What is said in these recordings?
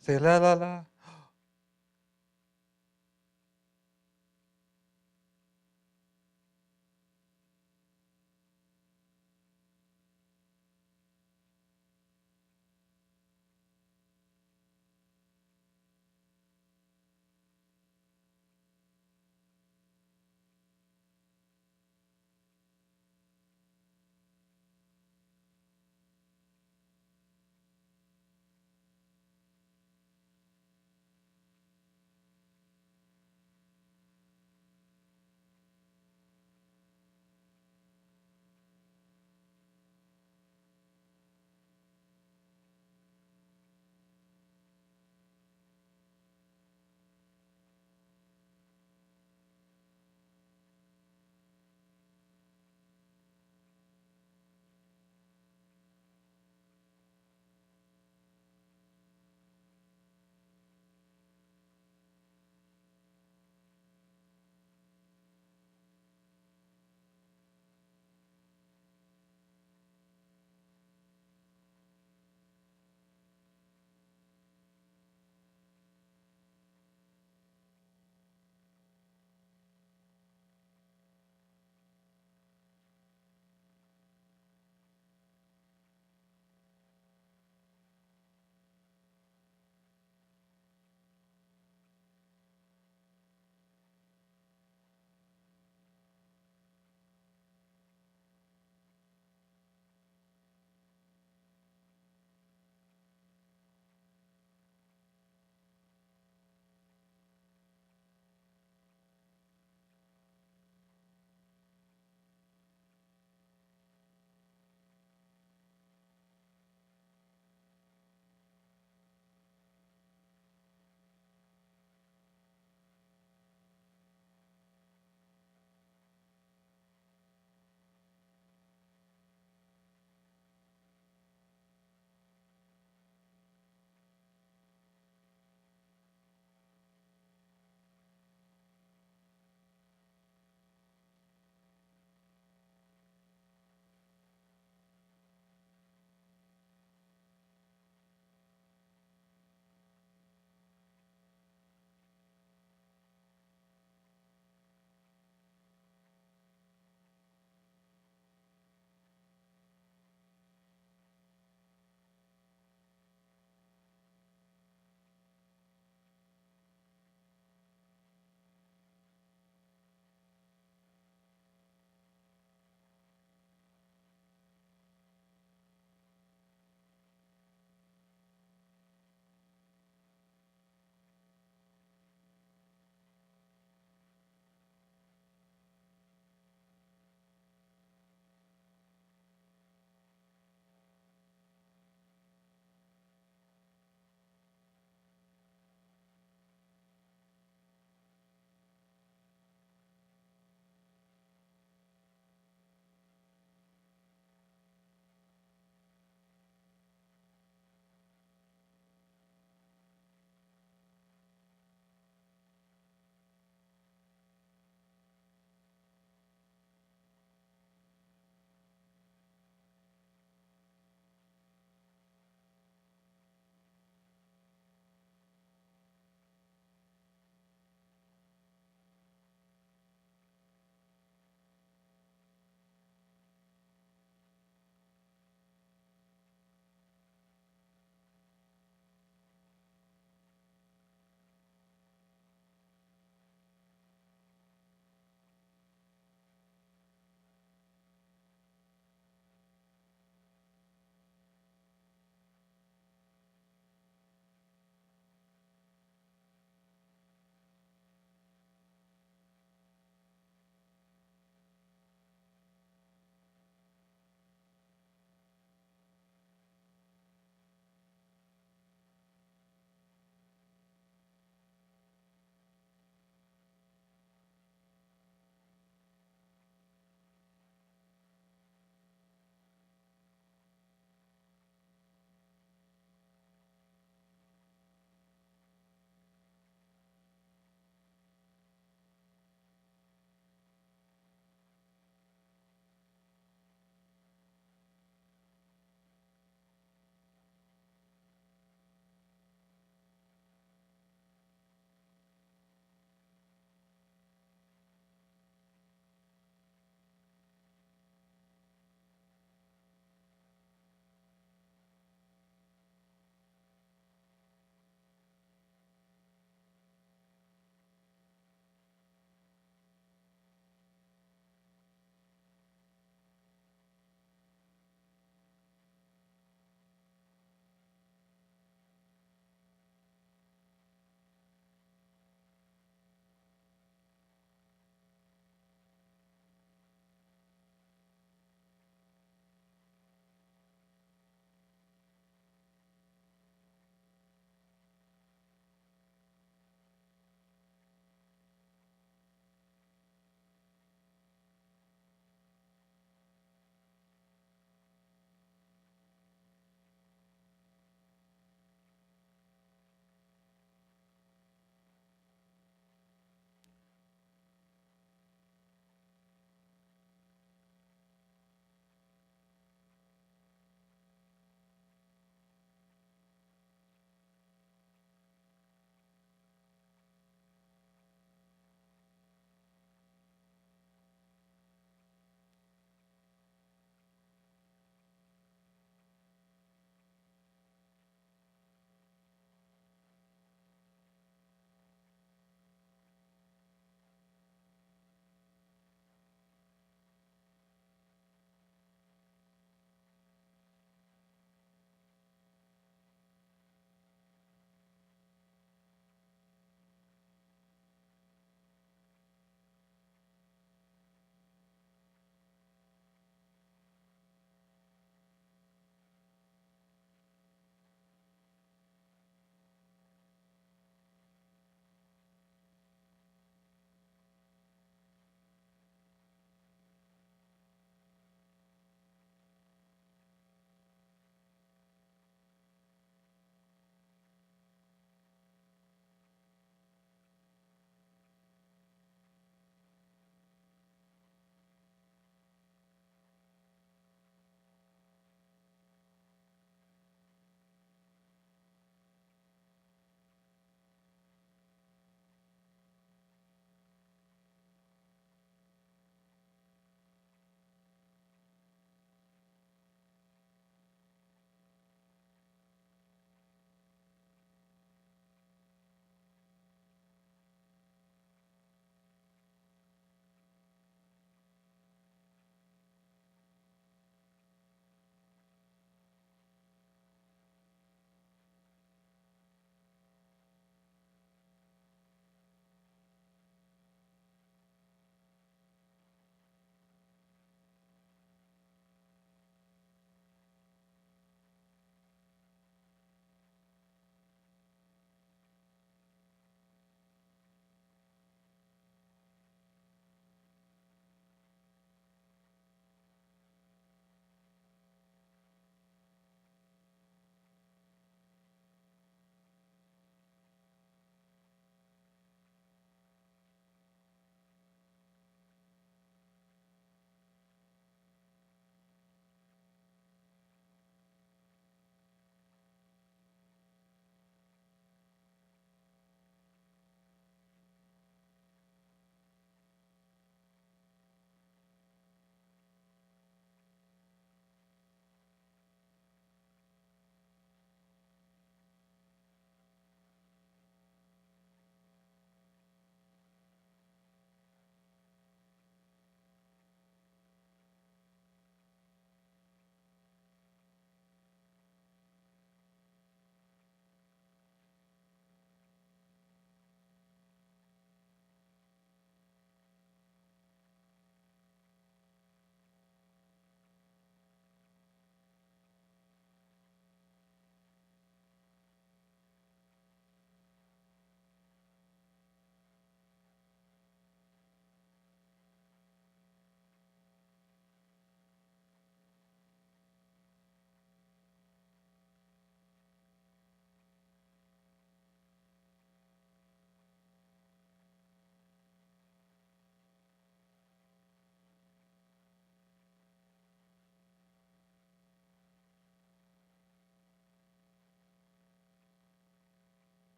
C'est là, là, là.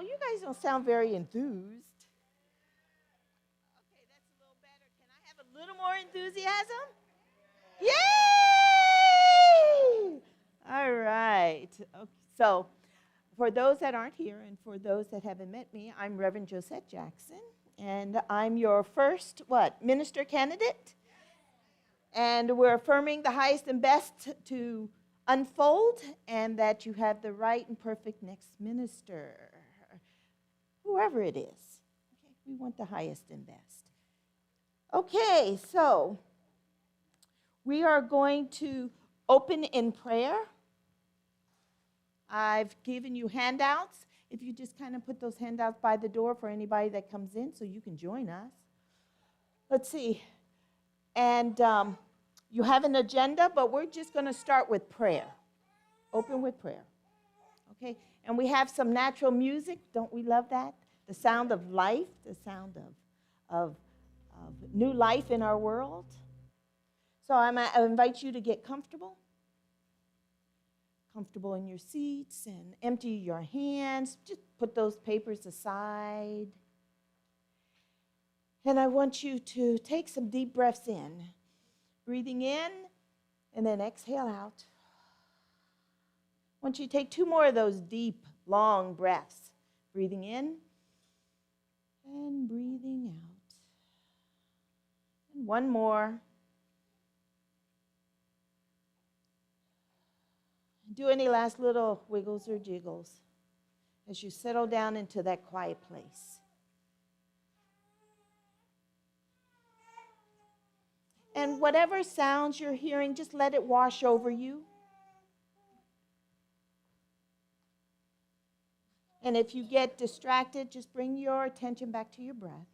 Oh, you guys don't sound very enthused. Okay, that's a little better. Can I have a little more enthusiasm? Yay! All right. Okay, so, for those that aren't here and for those that haven't met me, I'm Reverend Josette Jackson, and I'm your first, minister candidate? And we're affirming the highest and best to unfold and that you have the right and perfect next minister, whoever it is. Okay, we want the highest and best. Okay, so we are going to open in prayer. I've given you handouts. If you just kind of put those handouts by the door for anybody that comes in so you can join us. Let's see. And you have an agenda, but we're just going to start with prayer. Open with prayer. Okay? And we have some natural music. Don't we love that? The sound of life, the sound of new life in our world. So I invite you to get comfortable in your seats and empty your hands. Just put those papers aside. And I want you to take some deep breaths in. Breathing in and then exhale out. I want you to take 2 more of those deep, long breaths. Breathing in and breathing out. And 1 more. Do any last little wiggles or jiggles as you settle down into that quiet place. And whatever sounds you're hearing, just let it wash over you. And if you get distracted, just bring your attention back to your breath.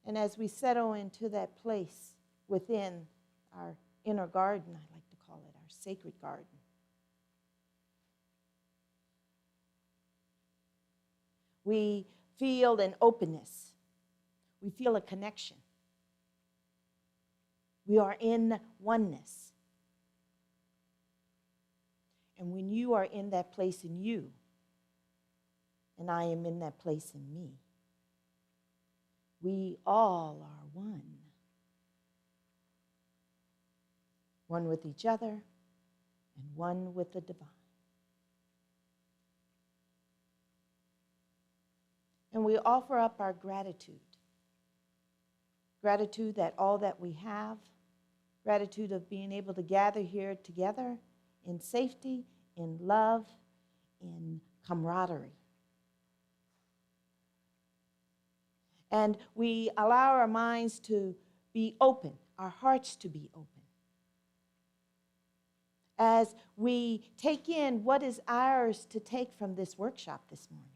And as we settle into that place within our inner garden, I like to call it our sacred garden, we feel an openness. We feel a connection. We are in oneness. And when you are in that place in you, and I am in that place in me, we all are one. One with each other and one with the divine. And we offer up our gratitude. Gratitude that all that we have, gratitude of being able to gather here together in safety, in love, in camaraderie. And we allow our minds to be open, our hearts to be open, as we take in what is ours to take from this workshop this morning.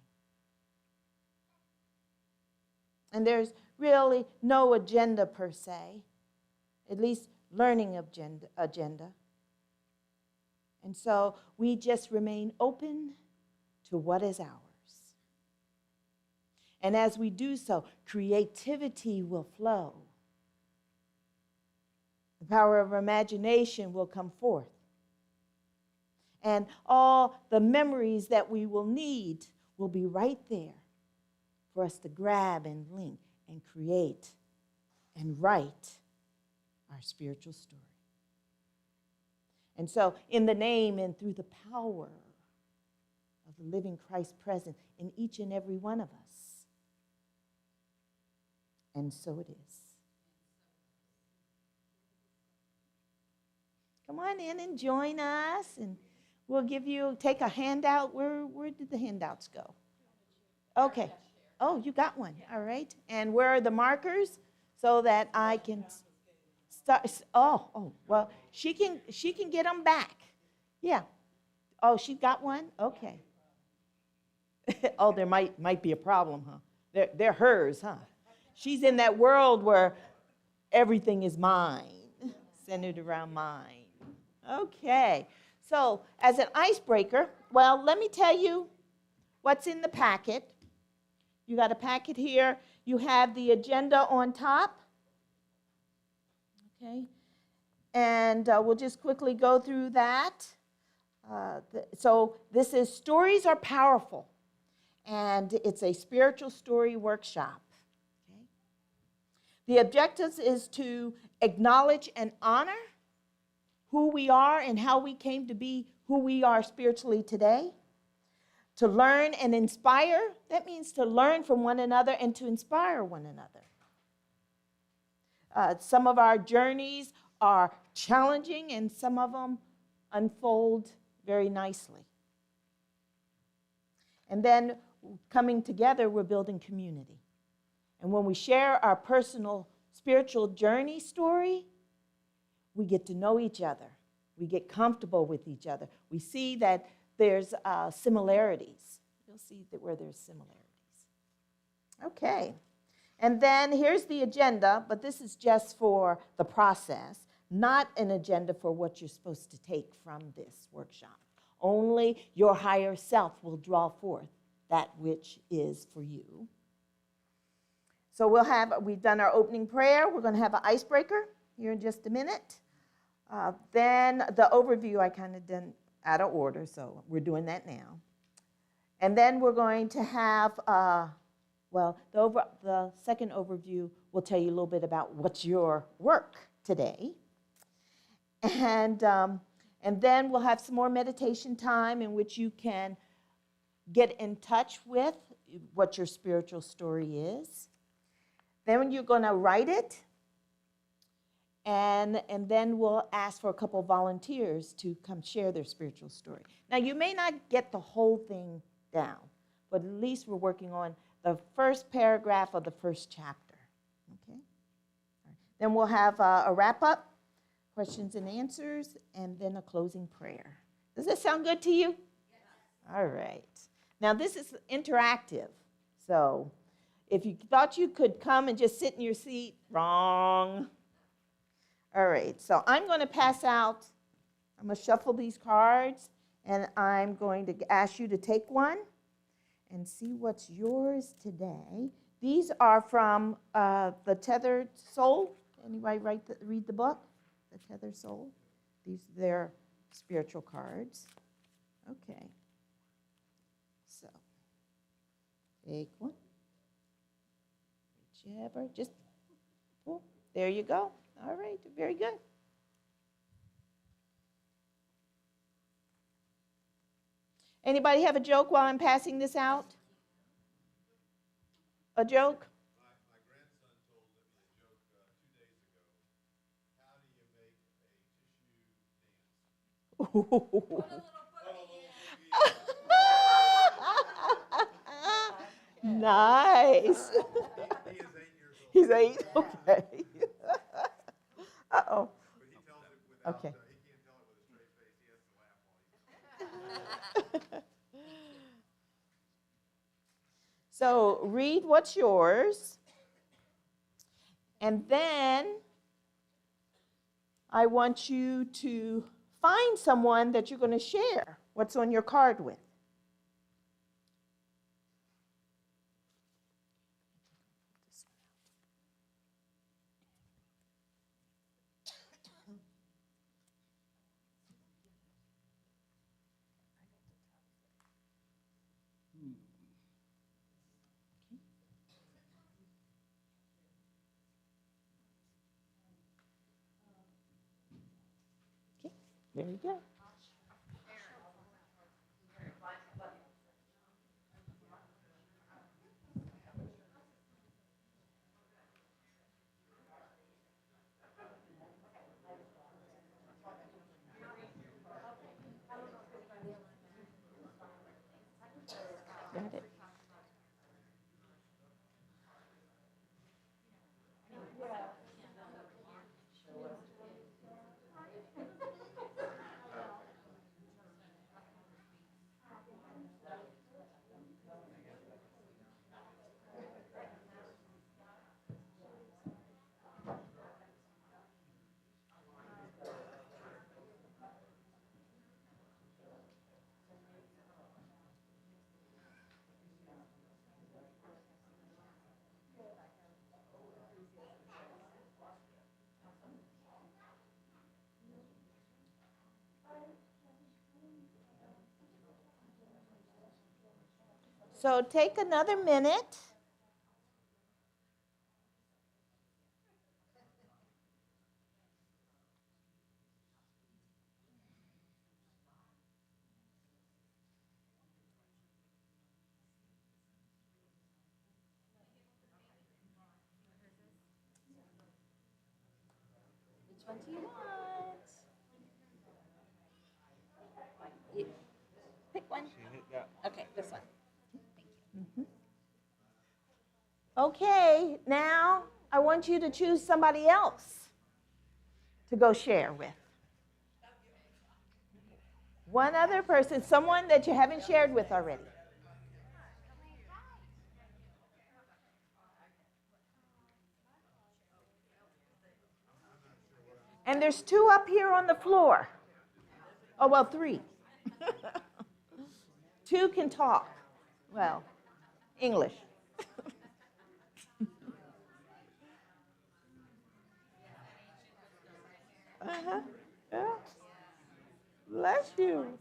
And there's really no agenda per se, at least learning agenda. And so we just remain open to what is ours. And as we do so, creativity will flow. The power of imagination will come forth. And all the memories that we will need will be right there for us to grab and link and create and write our spiritual story. And so, in the name and through the power of the living Christ present in each and every one of us, and so it is. Come on in and join us, and we'll take a handout. Where did the handouts go? Okay. Oh, you got one. All right. And where are the markers so that I can start? Oh, well, she can get them back. Yeah. Oh, she got one? Okay. Oh, there might be a problem, huh? They're hers, huh? She's in that world where everything is mine, centered around mine. Okay. So, as an icebreaker, well, let me tell you what's in the packet. You got a packet here. You have the agenda on top. Okay. And we'll just quickly go through that. So this is Stories Are Powerful, and it's a spiritual story workshop. Okay? The objectives is to acknowledge and honor who we are and how we came to be who we are spiritually today. To learn and inspire, that means to learn from one another and to inspire one another. Some of our journeys are challenging and some of them unfold very nicely. And then coming together, we're building community. And when we share our personal spiritual journey story, we get to know each other. We get comfortable with each other. We see that there's similarities. You'll see that where there's similarities. Okay. And then here's the agenda, but this is just for the process, not an agenda for what you're supposed to take from this workshop. Only your higher self will draw forth that which is for you. So we've done our opening prayer. We're going to have an icebreaker here in just a minute. Then the overview I kind of done out of order, so we're doing that now. And then we're going to have, the second overview will tell you a little bit about what's your work today. And then we'll have some more meditation time in which you can get in touch with what your spiritual story is. Then you're going to write it. And then we'll ask for a couple of volunteers to come share their spiritual story. Now, you may not get the whole thing down, but at least we're working on the first paragraph of the first chapter. Okay? Then we'll have a wrap-up, questions and answers, and then a closing prayer. Does that sound good to you? Yes. All right. Now, this is interactive, so if you thought you could come and just sit in your seat, wrong. All right, so I'm going to pass out, I'm going to shuffle these cards, and I'm going to ask you to take one and see what's yours today. These are from The Tethered Soul. Anybody read the book, The Tethered Soul? These are their spiritual cards. Okay, so take one. Whichever, just pull. There you go. All right, very good. Anybody have a joke while I'm passing this out? A joke? My grandson told me a joke 2 days ago. How do you make a tissue dance? Nice. He is 8 years old. He's 8? Okay. Uh-oh. But he tells it without, Okay. he can't tell it with a straight face. He has to laugh while he's So read what's yours. And then I want you to find someone that you're going to share what's on your card with. Very good. Got it. So take another minute. Which one do you want? You, pick one. Okay, this one. Okay, now I want you to choose somebody else to go share with. One other person, someone that you haven't shared with already. And there's 2 up here on the floor. Oh, well, 3. 2 can talk. Well, English. Uh-huh. Yeah. Bless you.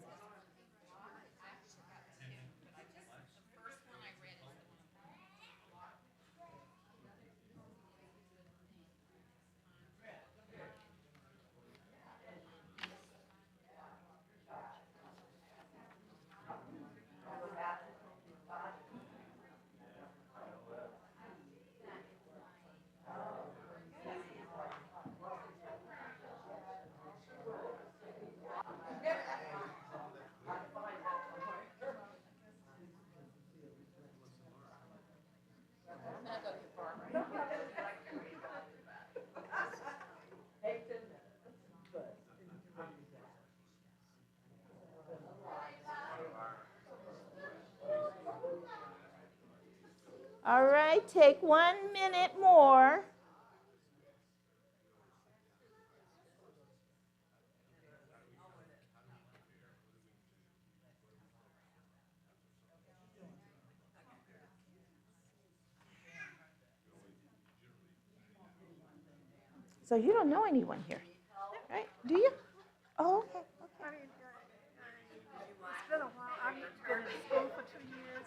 All right, take 1 minute more. So you don't know anyone here, right? Do you? Oh, okay. I mean, it's been a while. I've been in school for 2 years.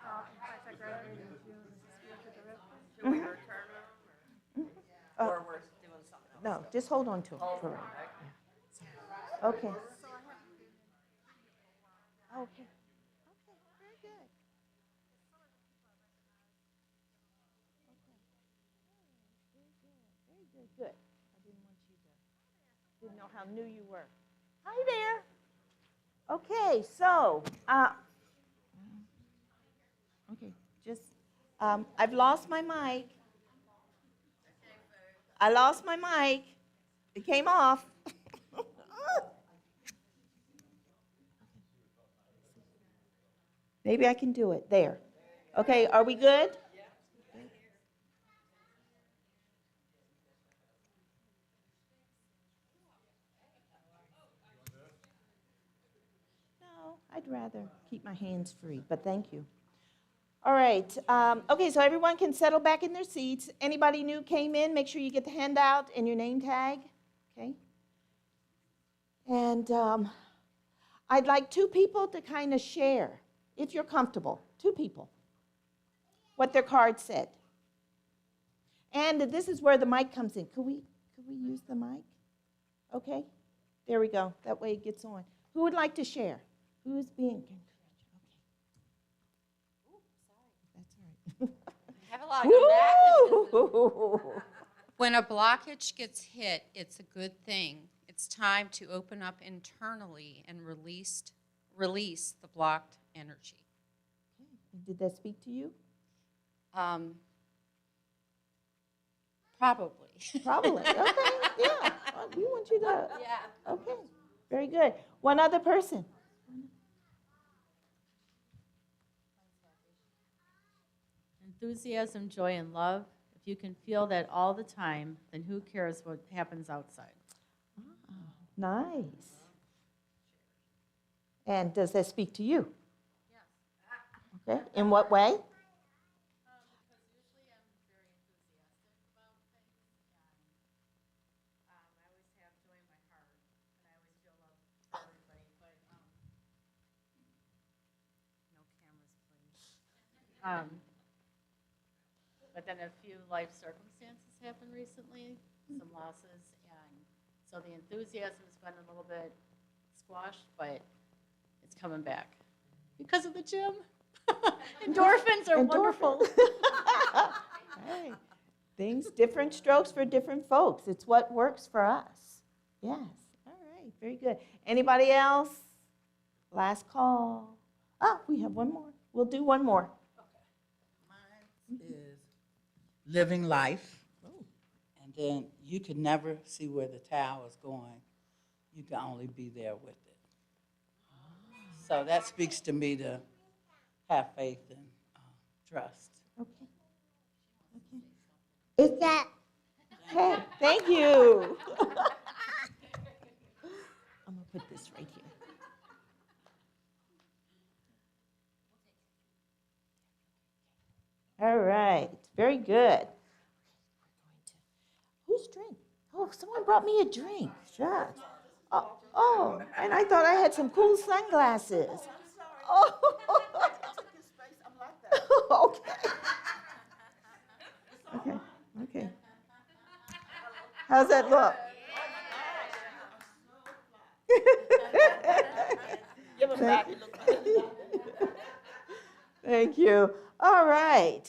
In fact, I graduated in June as a spiritual director. Should we return them? Or we're doing something else? No, just hold on to them for right now. Yeah. Okay. So I haven't been in Okay. Okay, very good. Very good, good. I didn't want you to, didn't know how new you were. Hi there. Okay, so, okay, just, I've lost my mic. I lost my mic. It came off. Maybe I can do it. There. Okay, are we good? No, I'd rather keep my hands free, but thank you. All right. Okay, so everyone can settle back in their seats. Anybody new came in, make sure you get the handout and your name tag. Okay. And I'd like 2 people to kind of share, if you're comfortable, 2 people, what their card said. And this is where the mic comes in. Could we use the mic? Okay. There we go. That way it gets on. Who would like to share? Who's being encouraged? Okay. I have a lot of Woo! When a blockage gets hit, it's a good thing. It's time to open up internally and release the blocked energy. Did that speak to you? Probably. Probably. Okay. Yeah. Well, we want you to. Yeah. Okay. Very good. One other person. Enthusiasm, joy, and love. If you can feel that all the time, then who cares what happens outside? Nice. And does that speak to you? Yes. Okay. In what way? Because usually I'm very enthusiastic about things, and I always have joy in my heart, and I always feel love for everybody. But no cameras, please. Um, But then a few life circumstances happened recently, some losses, and so the enthusiasm's been a little bit squashed, but it's coming back. Because of the gym. Endorphins are wonderful. Hey, things, different strokes for different folks. It's what works for us. Yes. All right. Very good. Anybody else? Last call. Oh, we have one more. We'll do one more. Mine is living life. And then you can never see where the tower is going. You can only be there with it. So that speaks to me to have faith and trust. Okay. Okay. Is that? Okay. Thank you. I'm going to put this right here. All right. Very good. Whose drink? Oh, someone brought me a drink. Shucks. Oh, and I thought I had some cool sunglasses. Oh. Okay. Okay. Okay. How's that look? Give him back. Thank you. All right.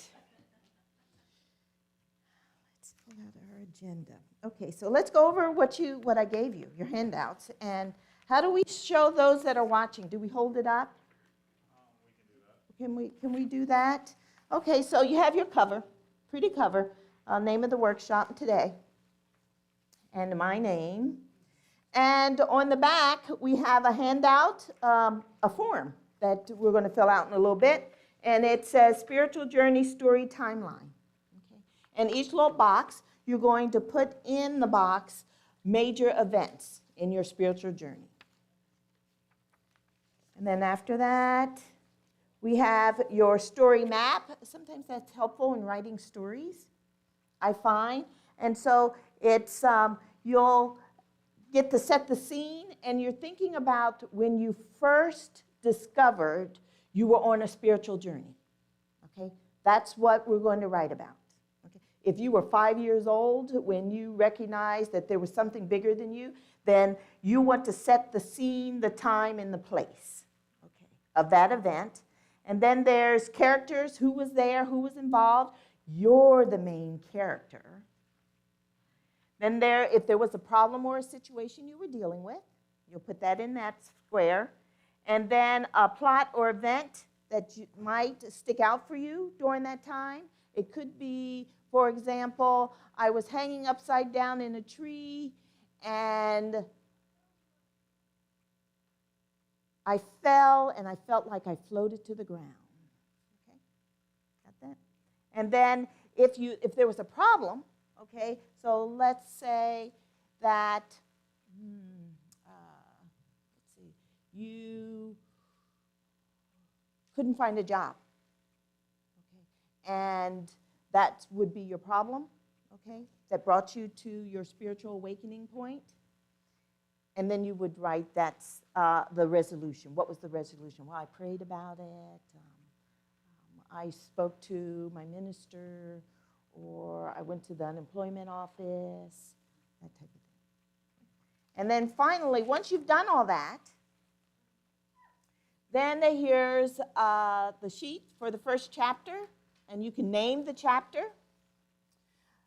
Let's pull out our agenda. Okay, so let's go over what I gave you, your handouts. And how do we show those that are watching? Do we hold it up? Can we do that? Okay, so you have your cover, pretty cover, name of the workshop today, and my name. And on the back, we have a handout, a form that we're going to fill out in a little bit. And it says Spiritual Journey Story Timeline. Okay. And each little box, you're going to put in the box major events in your spiritual journey. And then after that, we have your story map. Sometimes that's helpful in writing stories, I find. And so it's, you'll get to set the scene, and you're thinking about when you first discovered you were on a spiritual journey, okay? That's what we're going to write about, okay? If you were 5 years old when you recognized that there was something bigger than you, then you want to set the scene, the time, and the place, okay, of that event. And then there's characters, who was there, who was involved. You're the main character. Then if there was a problem or a situation you were dealing with, you'll put that in that square. And then a plot or event that might stick out for you during that time. It could be, for example, I was hanging upside down in a tree and I fell and I felt like I floated to the ground. Okay, got that? And then if there was a problem, okay, so let's say that, you couldn't find a job, okay? And that would be your problem, okay? That brought you to your spiritual awakening point. And then you would write that's the resolution. What was the resolution? Well, I prayed about it. I spoke to my minister, or I went to the unemployment office, that type of thing. And then finally, once you've done all that, then here's the sheet for the first chapter, and you can name the chapter.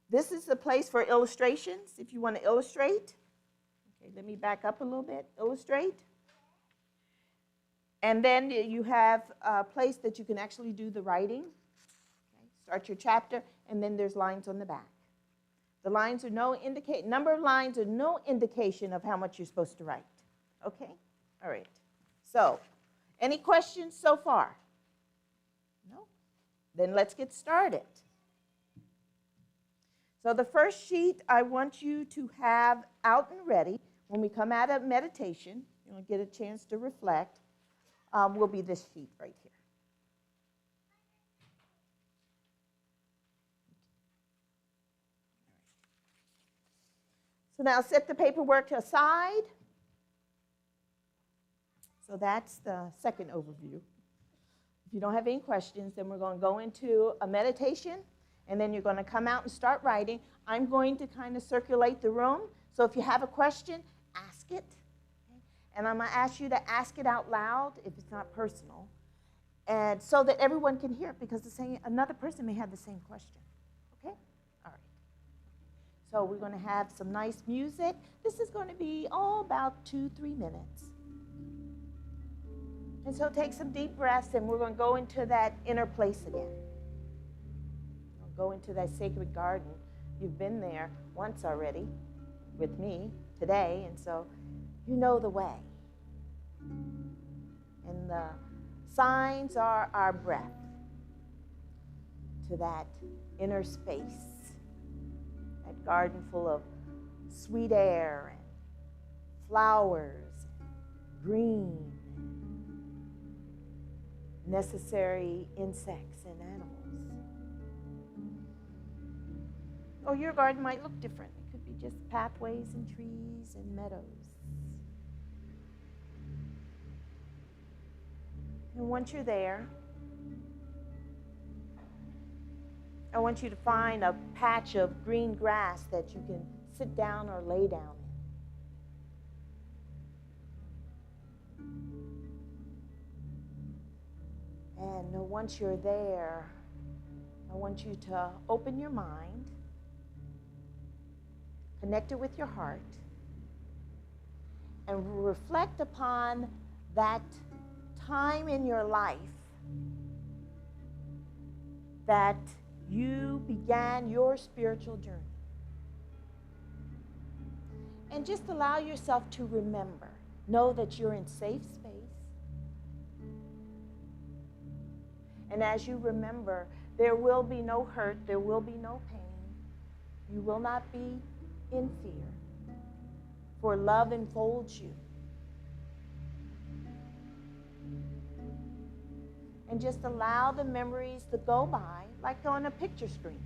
This is the place for illustrations, if you want to illustrate. Okay, let me back up a little bit. Illustrate. And then you have a place that you can actually do the writing. Okay, start your chapter, and then there's lines on the back. The lines are number of lines are no indication of how much you're supposed to write. Okay? All right. So, any questions so far? No? Then let's get started. So the first sheet I want you to have out and ready when we come out of meditation, you'll get a chance to reflect, will be this sheet right here. So now set the paperwork aside. So that's the second overview. If you don't have any questions, then we're going to go into a meditation, and then you're going to come out and start writing. I'm going to kind of circulate the room, so if you have a question, ask it. Okay? And I'm going to ask you to ask it out loud if it's not personal, and so that everyone can hear it, because another person may have the same question. Okay? All right. So we're going to have some nice music. This is going to be all about 2-3 minutes. And so take some deep breaths, and we're going to go into that inner place again. We'll go into that sacred garden. You've been there once already with me today, and so you know the way. And the signs are our breath to that inner space, that garden full of sweet air and flowers, green, necessary insects and animals. Or your garden might look different. It could be just pathways and trees and meadows. And once you're there, I want you to find a patch of green grass that you can sit down or lay down in. And once you're there, I want you to open your mind, connect it with your heart, and reflect upon that time in your life that you began your spiritual journey. And just allow yourself to remember. Know that you're in safe space. And as you remember, there will be no hurt, there will be no pain. You will not be in fear, for love enfolds you. And just allow the memories to go by like on a picture screen.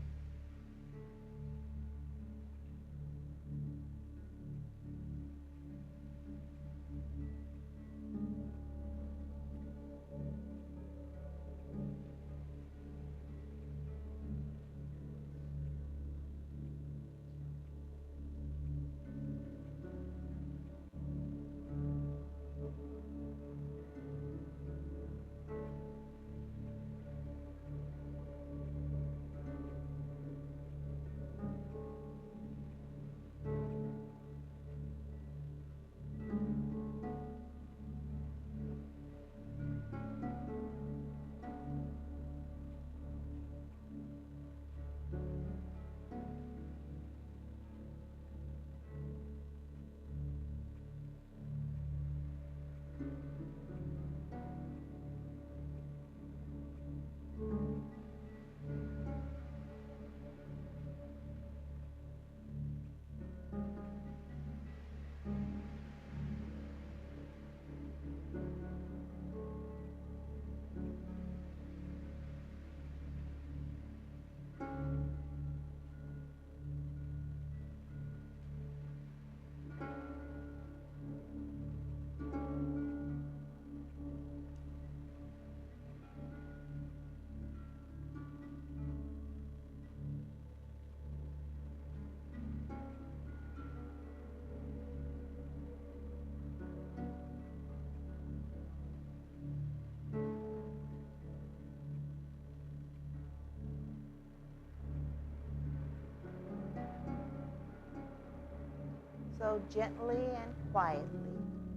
So gently and quietly,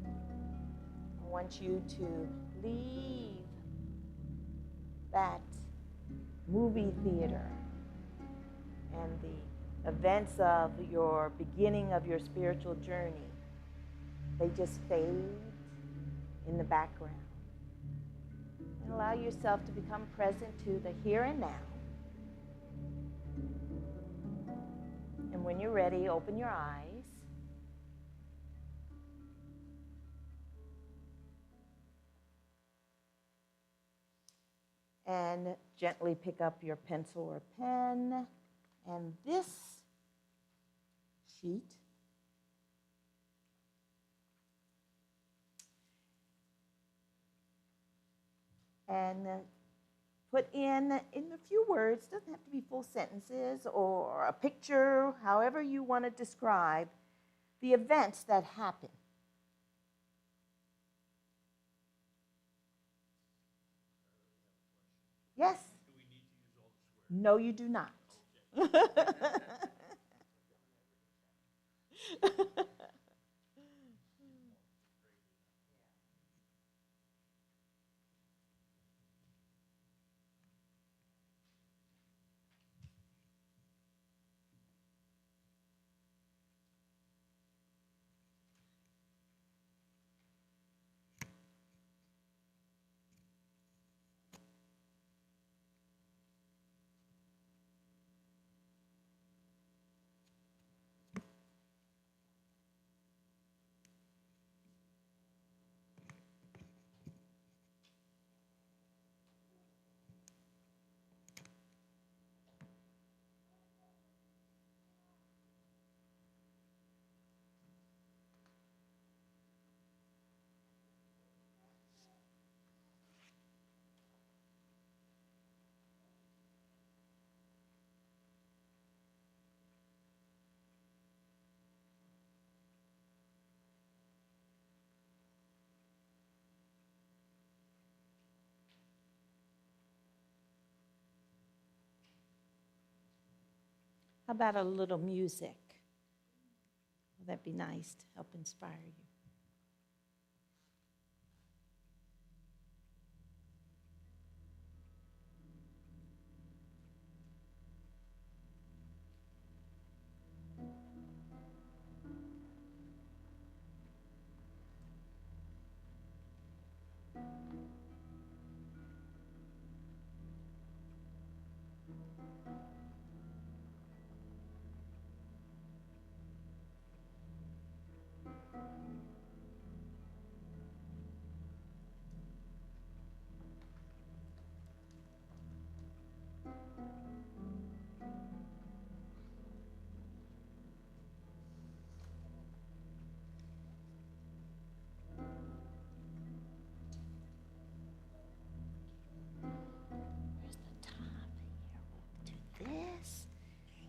I want you to leave that movie theater and the events of your beginning of your spiritual journey. They just fade in the background. And allow yourself to become present to the here and now. And when you're ready, open your eyes. And gently pick up your pencil or pen. And this sheet and put in a few words, doesn't have to be full sentences, or a picture, however you want to describe the events that happen. Yes? Do we need to use all the swear? No, you do not. How about a little music? Would that be nice to help inspire you? Where's the top here? We'll do this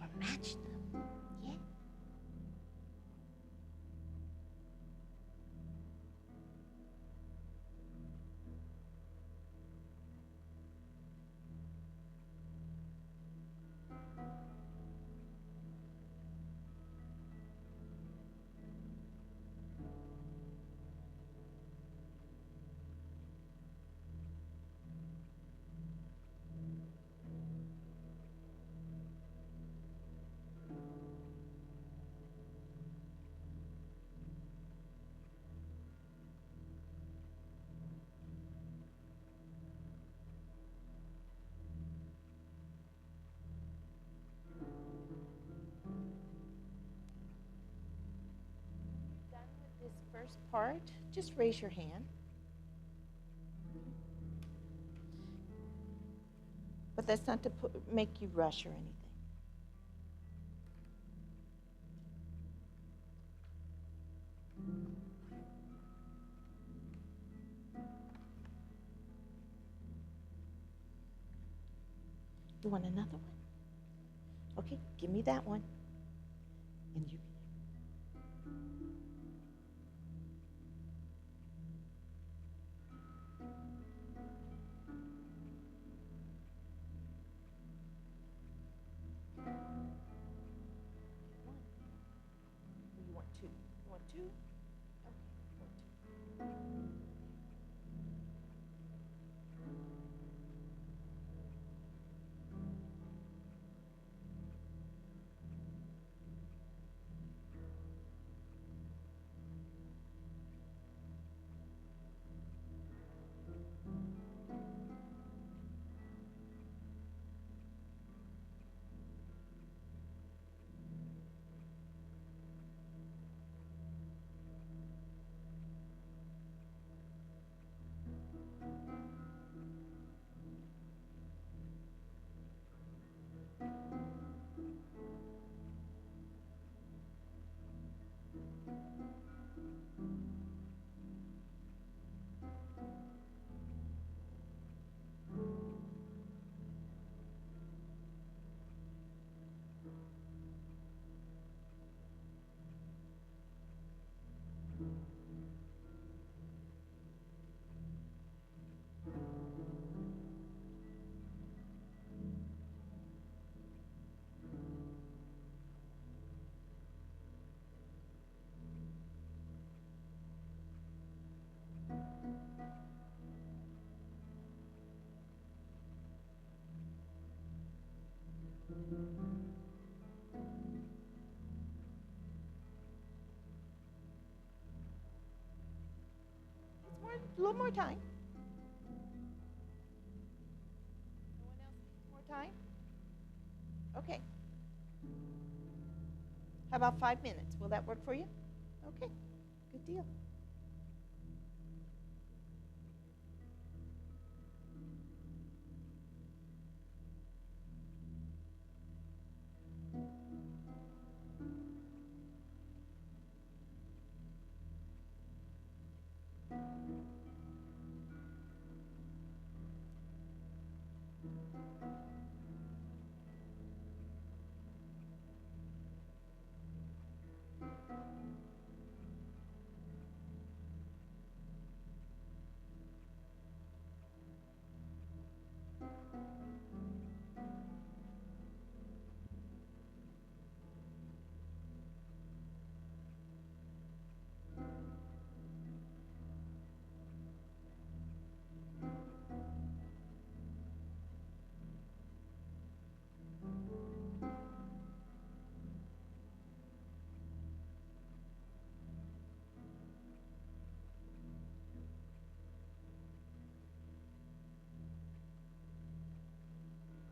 or match them. Yeah. Done with this first part, just raise your hand. But that's not to make you rush or anything. You want another one? Okay, give me that one. And you. One. Or you want two? You want two? Okay, you want two. A little more time. No one else needs more time? Okay. How about 5 minutes? Will that work for you? Okay, good deal.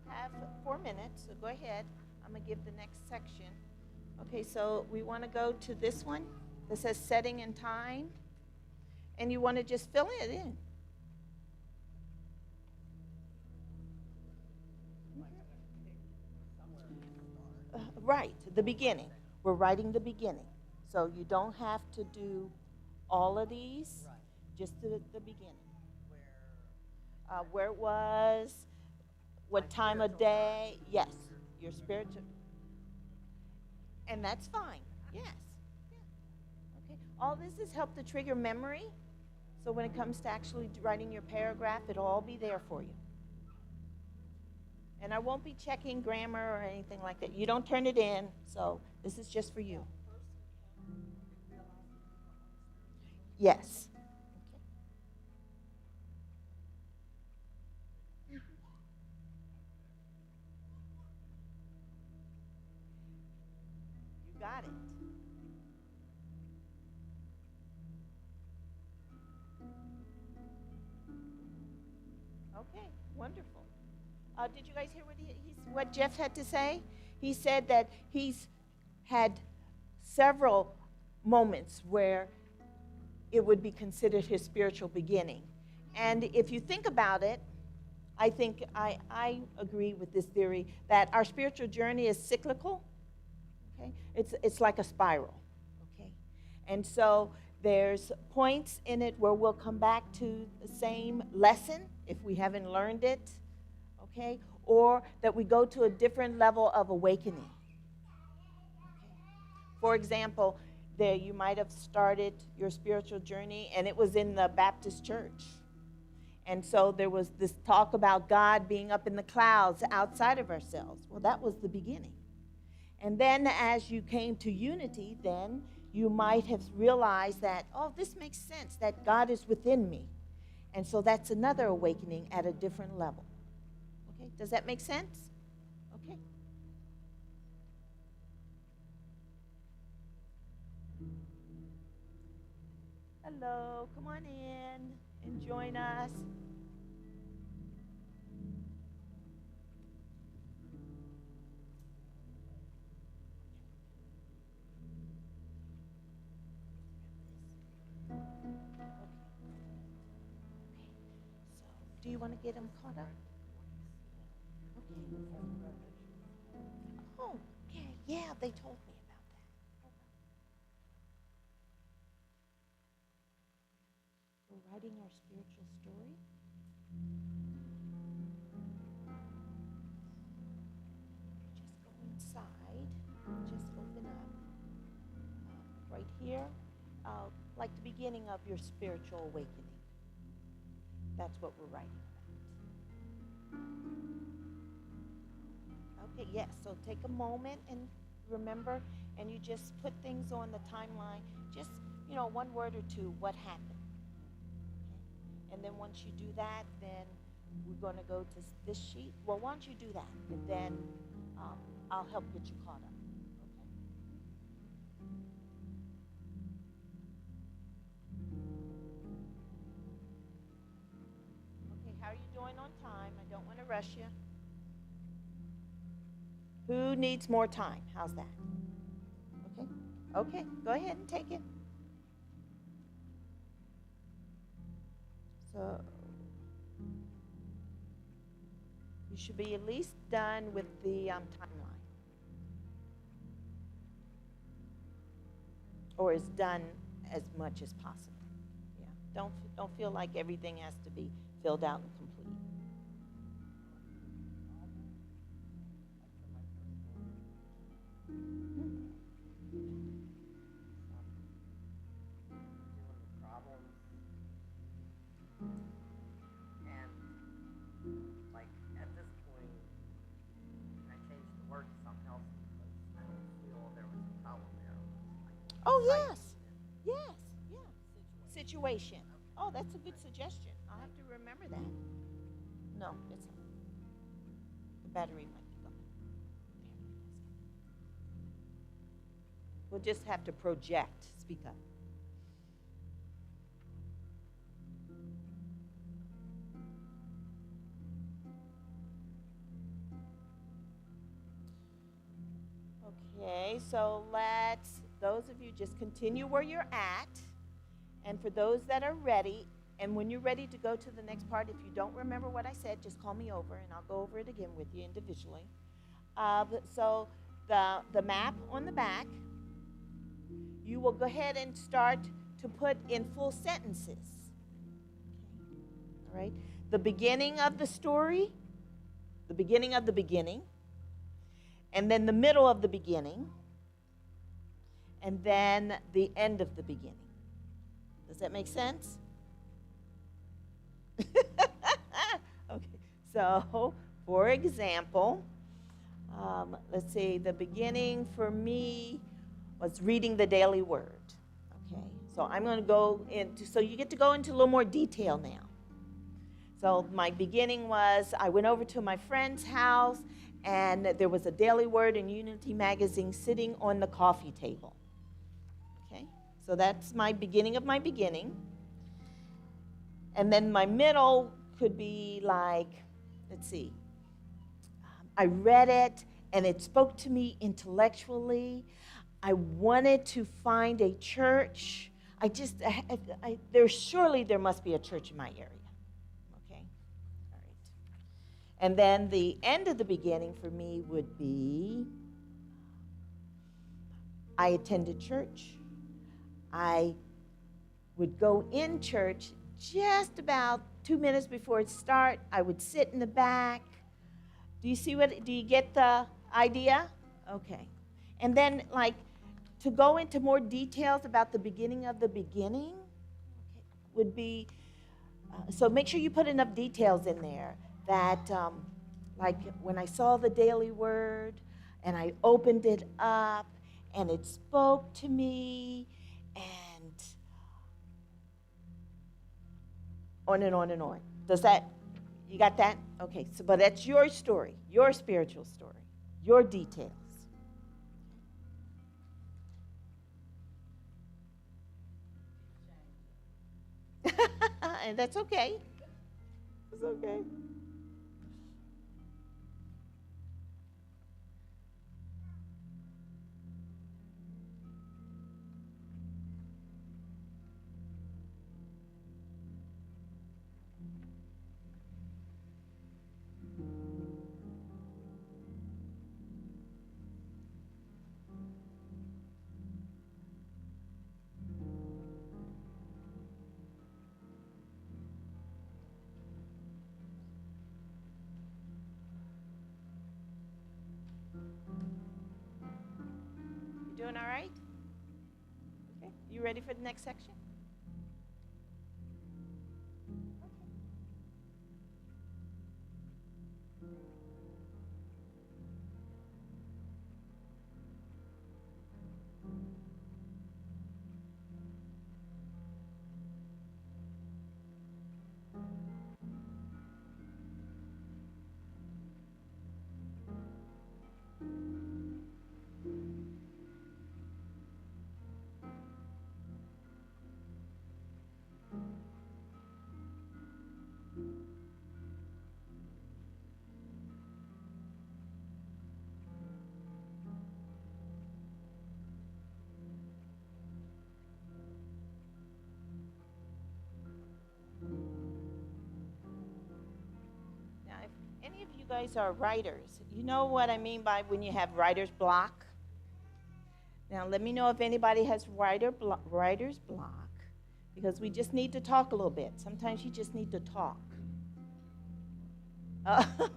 Have 4 minutes, so go ahead. I'm going to give the next section. Okay, so we want to go to this one that says setting and time, and you want to just fill it in. Right, the beginning. We're writing the beginning. So you don't have to do all of these, just the beginning. Where it was, what time of day. Yes, your spiritual. And that's fine. Yes. Yeah. Okay. All this has helped to trigger memory. So when it comes to actually writing your paragraph, it'll all be there for you. And I won't be checking grammar or anything like that. You don't turn it in, so this is just for you. Yes. Okay. You got it. Okay, wonderful. Did you guys hear what Jeff had to say? He said that he's had several moments where it would be considered his spiritual beginning. And if you think about it, I think I agree with this theory that our spiritual journey is cyclical. Okay, it's like a spiral. Okay, and so there's points in it where we'll come back to the same lesson if we haven't learned it. Okay, or that we go to a different level of awakening. Okay. For example, there you might have started your spiritual journey and it was in the Baptist church. And so there was this talk about God being up in the clouds outside of ourselves. Well, that was the beginning. And then as you came to unity, then you might have realized that, oh, this makes sense, that God is within me. And so that's another awakening at a different level. Okay, does that make sense? Okay. Hello, come on in and join us. Do you want to get them caught up? Okay. Oh, okay. Yeah, they told me about that. We're writing our spiritual story. Just go inside. Just open up. Right here, like the beginning of your spiritual awakening. That's what we're writing about. Okay, yes, so take a moment and remember, and you just put things on the timeline, just, one word or two, what happened. Okay? And then once you do that, then we're going to go to this sheet. Well, why don't you do that, and then I'll help get you caught up. rush you. Who needs more time? How's that? Okay. Okay, go ahead and take it. So you should be at least done with the timeline. Or as done as much as possible. Yeah. Don't feel like everything has to be filled out and complete. Doing the problems. And like at this point, I changed the word to something else because I don't feel there was a problem there. Oh, yes. Yes. Yeah. Situation. Oh, that's a good suggestion. I'll have to remember that. No, it's not. The battery might be gone. We'll just have to project. Speak up. Okay, so those of you just continue where you're at. And for those that are ready, and when you're ready to go to the next part, if you don't remember what I said, just call me over and I'll go over it again with you individually. So the map on the back, you will go ahead and start to put in full sentences. Okay. All right. The beginning of the story, the beginning of the beginning, and then the middle of the beginning, and then the end of the beginning. Does that make sense? Okay, so for example, let's see, the beginning for me was reading the daily word. Okay, so I'm going to go into, so you get to go into a little more detail now. So my beginning was I went over to my friend's house and there was a daily word in Unity magazine sitting on the coffee table. Okay, so that's my beginning of my beginning. And then my middle could be like, let's see, I read it and it spoke to me intellectually. I wanted to find a church. There must be a church in my area. Okay, all right. And then the end of the beginning for me would be, I attended church. I would go in church just about 2 minutes before it starts. I would sit in the back. Do you get the idea? Okay. And then, like, to go into more details about the beginning of the beginning, okay, would be, so make sure you put enough details in there that, like, when I saw the daily word and I opened it up and it spoke to me, and on and on and on. You got that? Okay, so, but that's your story, your spiritual story, your details. And that's okay. It's okay. You doing all right? Okay. You ready for the next section? guys are writers. You know what I mean by when you have writer's block? Now, let me know if anybody has writer's block, because we just need to talk a little bit. Sometimes you just need to talk. You can't have that.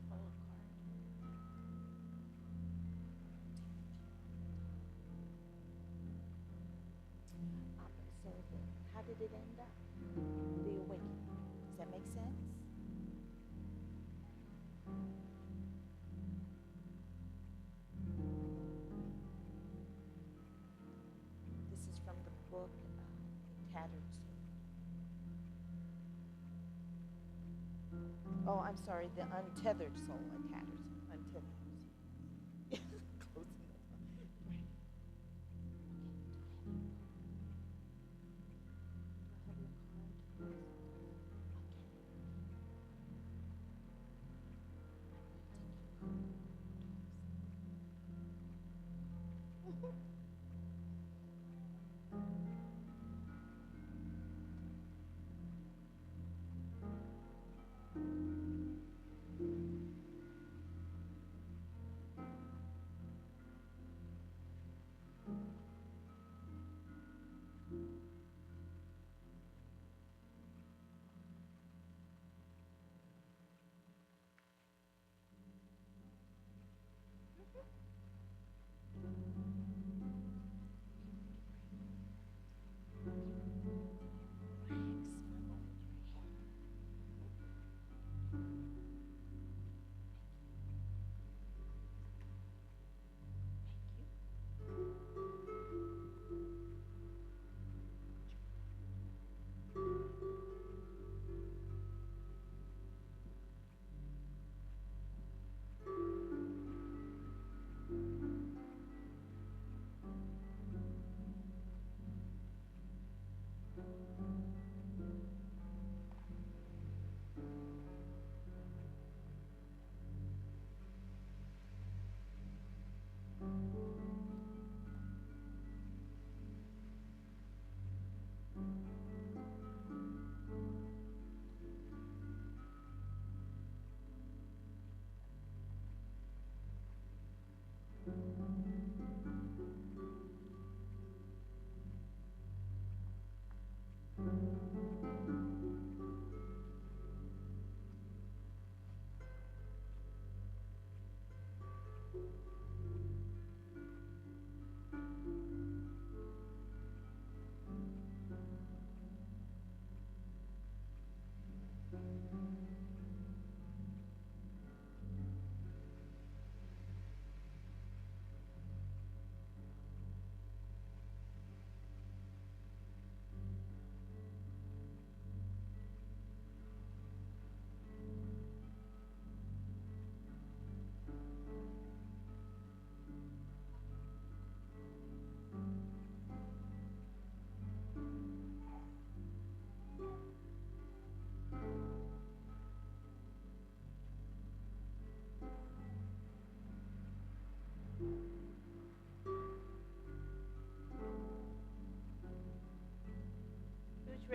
Total card. So how did it end up? The awakening. Does that make sense? This is from the book Tattered Soul. Oh, I'm sorry, the Untethered Soul, a Tattered Soul, Untethered. Close enough. Right. Okay, do I have your card? Okay.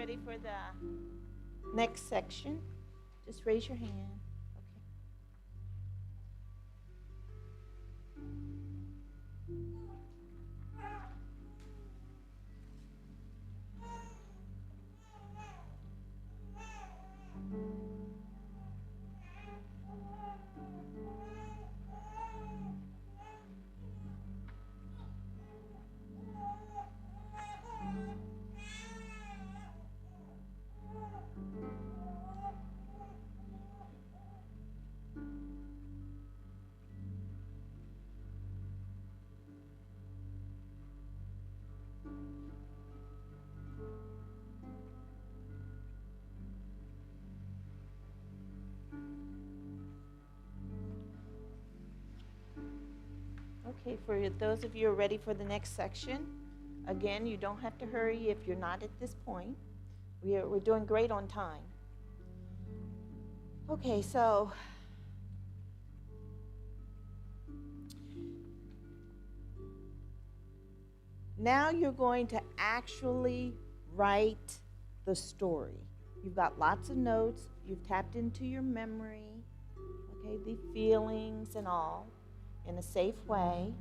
ready for the next section, just raise your hand. Okay. Okay, for those of you who are ready for the next section, again, you don't have to hurry if you're not at this point. We're doing great on time. Okay, so now you're going to actually write the story. You've got lots of notes. You've tapped into your memory, okay, the feelings and all in a safe way.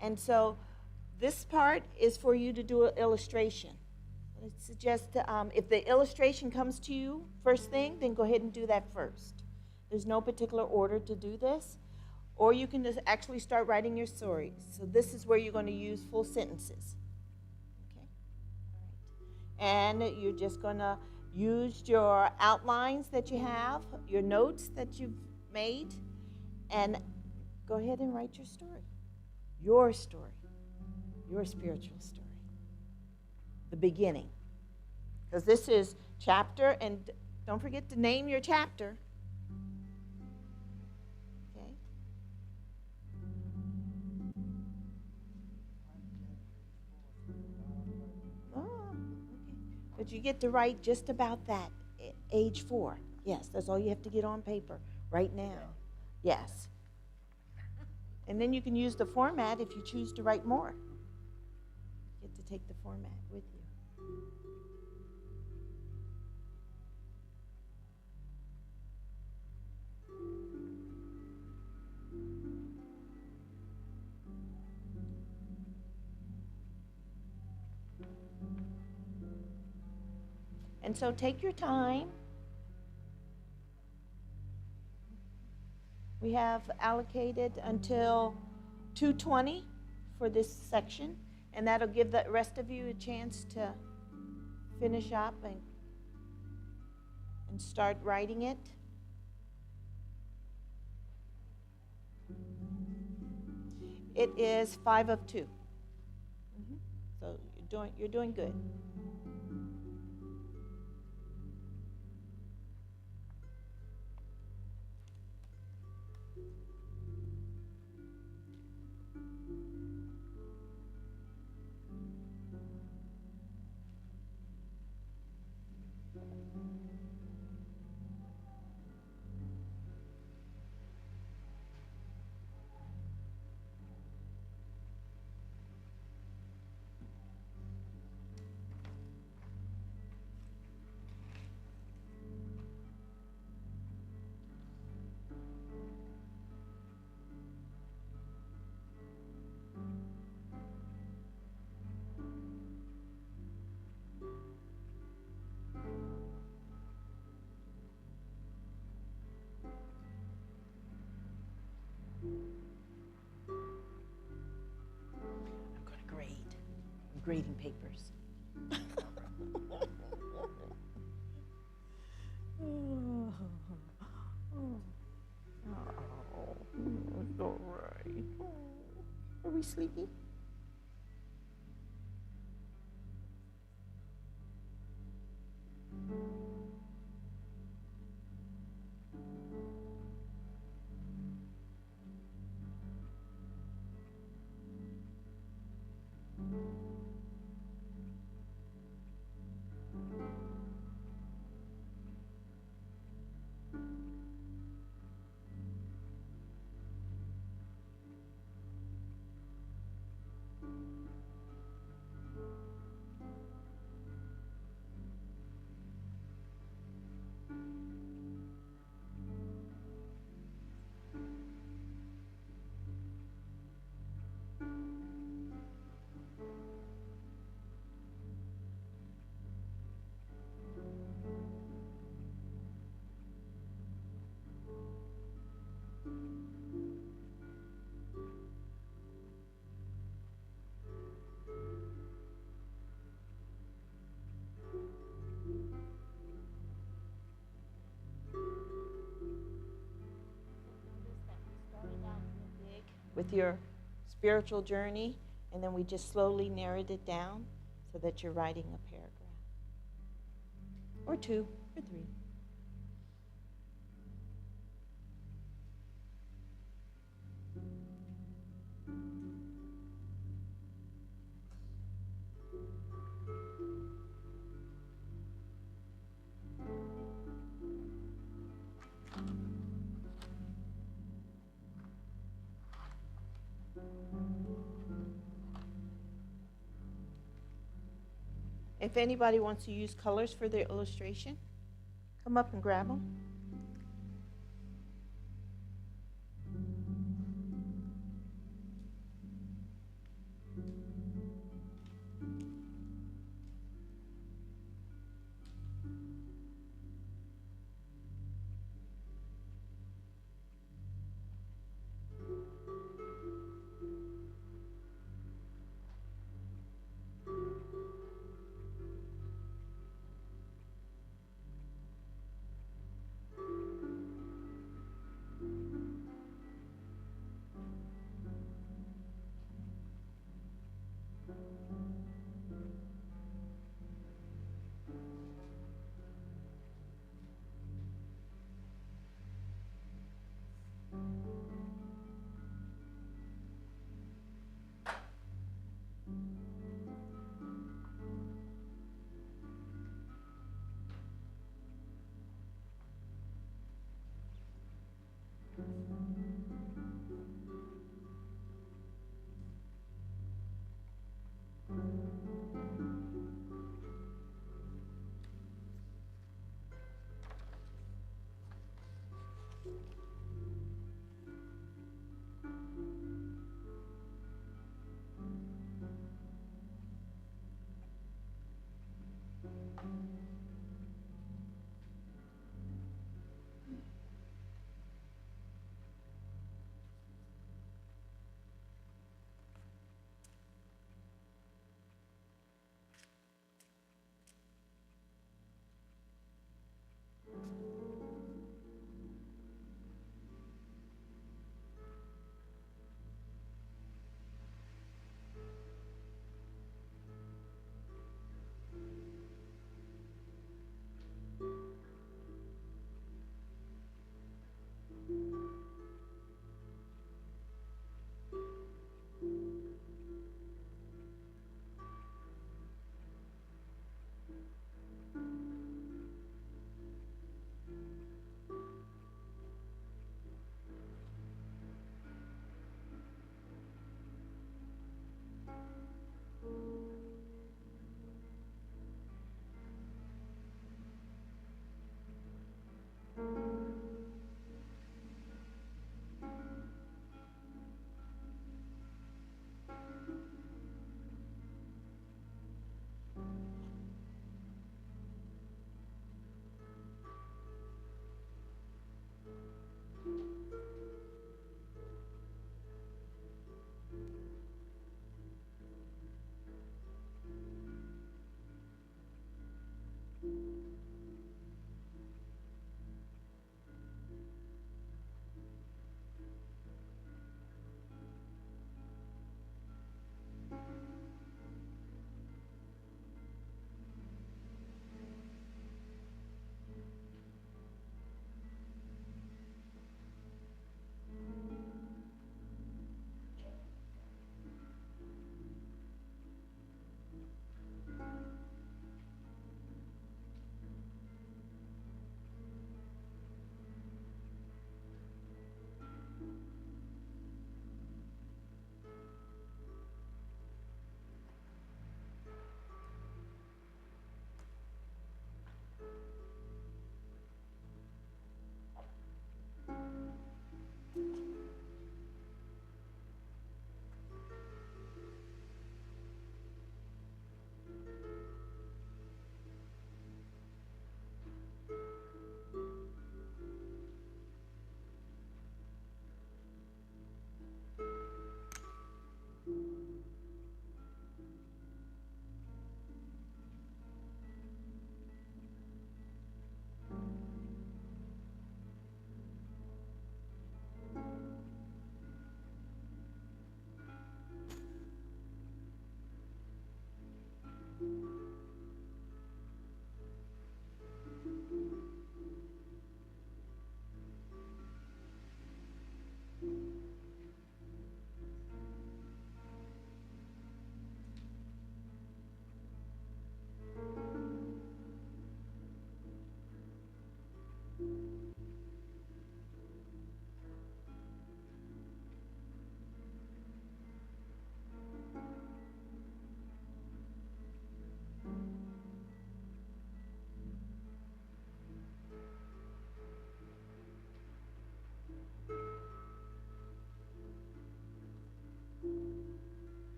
And so this part is for you to do an illustration. I suggest if the illustration comes to you first thing, then go ahead and do that first. There's no particular order to do this. Or you can just actually start writing your story. So this is where you're going to use full sentences. Okay? All right. And you're just going to use your outlines that you have, your notes that you've made, and go ahead and write your story. Your story. Your spiritual story. The beginning. Because this is chapter, and don't forget to name your chapter. Okay? Oh, okay. But you get to write just about that, age 4. Yes, that's all you have to get on paper right now. Yes. And then you can use the format if you choose to write more. You get to take the format with you. And so take your time. We have allocated until 2:20 for this section, and that'll give the rest of you a chance to finish up and start writing it. It is 5 of 2. So you're doing good. I'm going to grade. I'm grading papers. It's all right. Are we sleepy? with your spiritual journey, and then we just slowly narrowed it down so that you're writing a paragraph. Or two, or three. If anybody wants to use colors for their illustration, come up and grab them.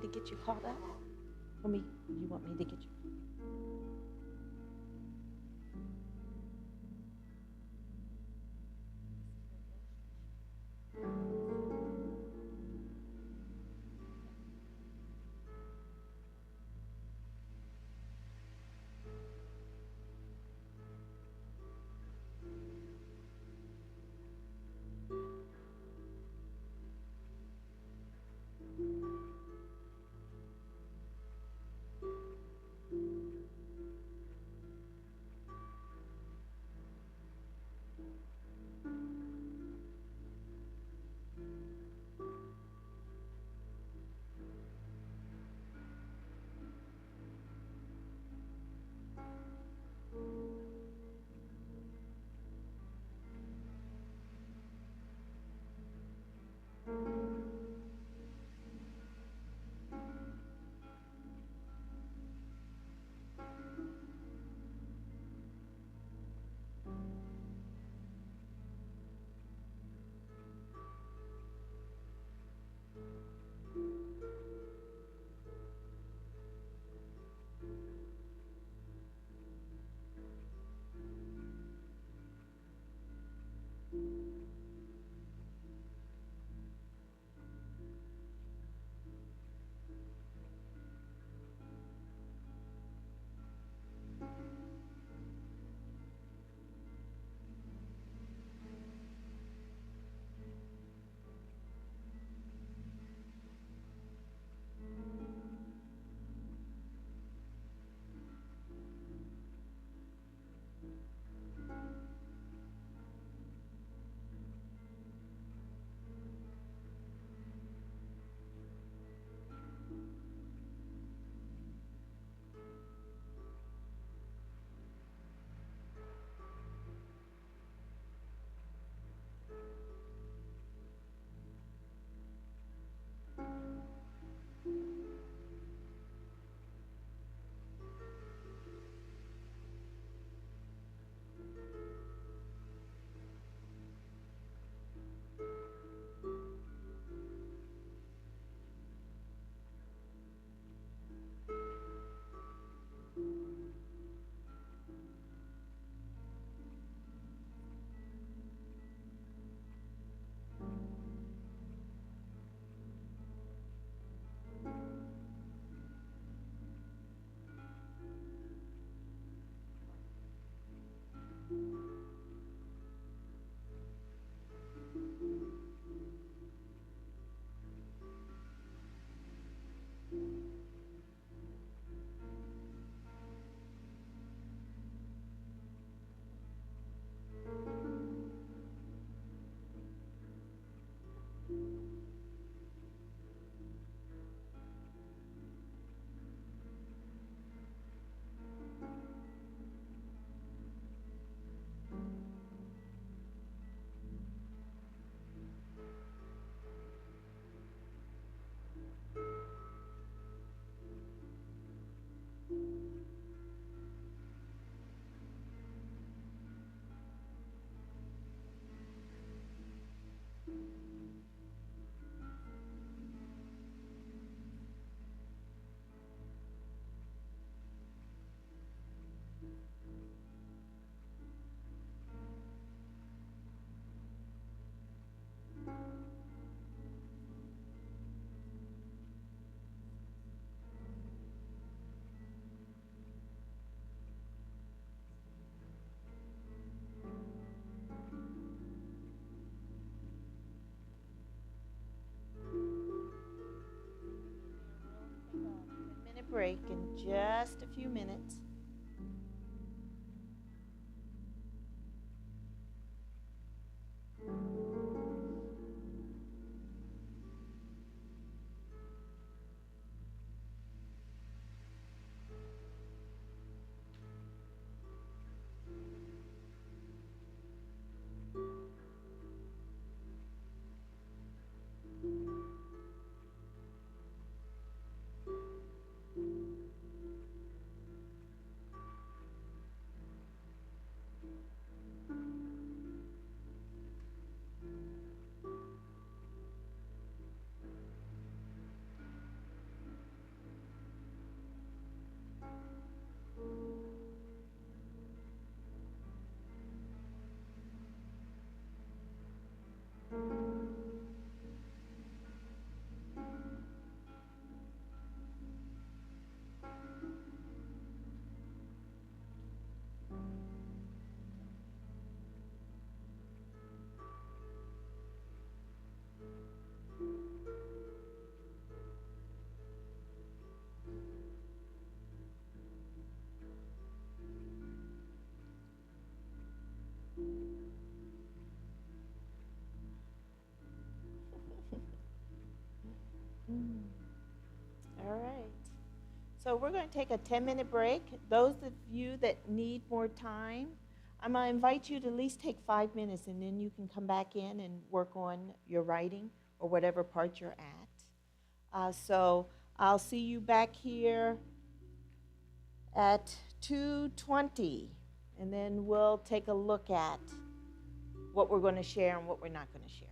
me to get you called up? You want me to get you? Minute break in just a few minutes. So we're going to take a 10-minute break. Those of you that need more time, I'm going to invite you to at least take 5 minutes, and then you can come back in and work on your writing or whatever part you're at. So I'll see you back here at 2:20, and then we'll take a look at what we're going to share and what we're not going to share.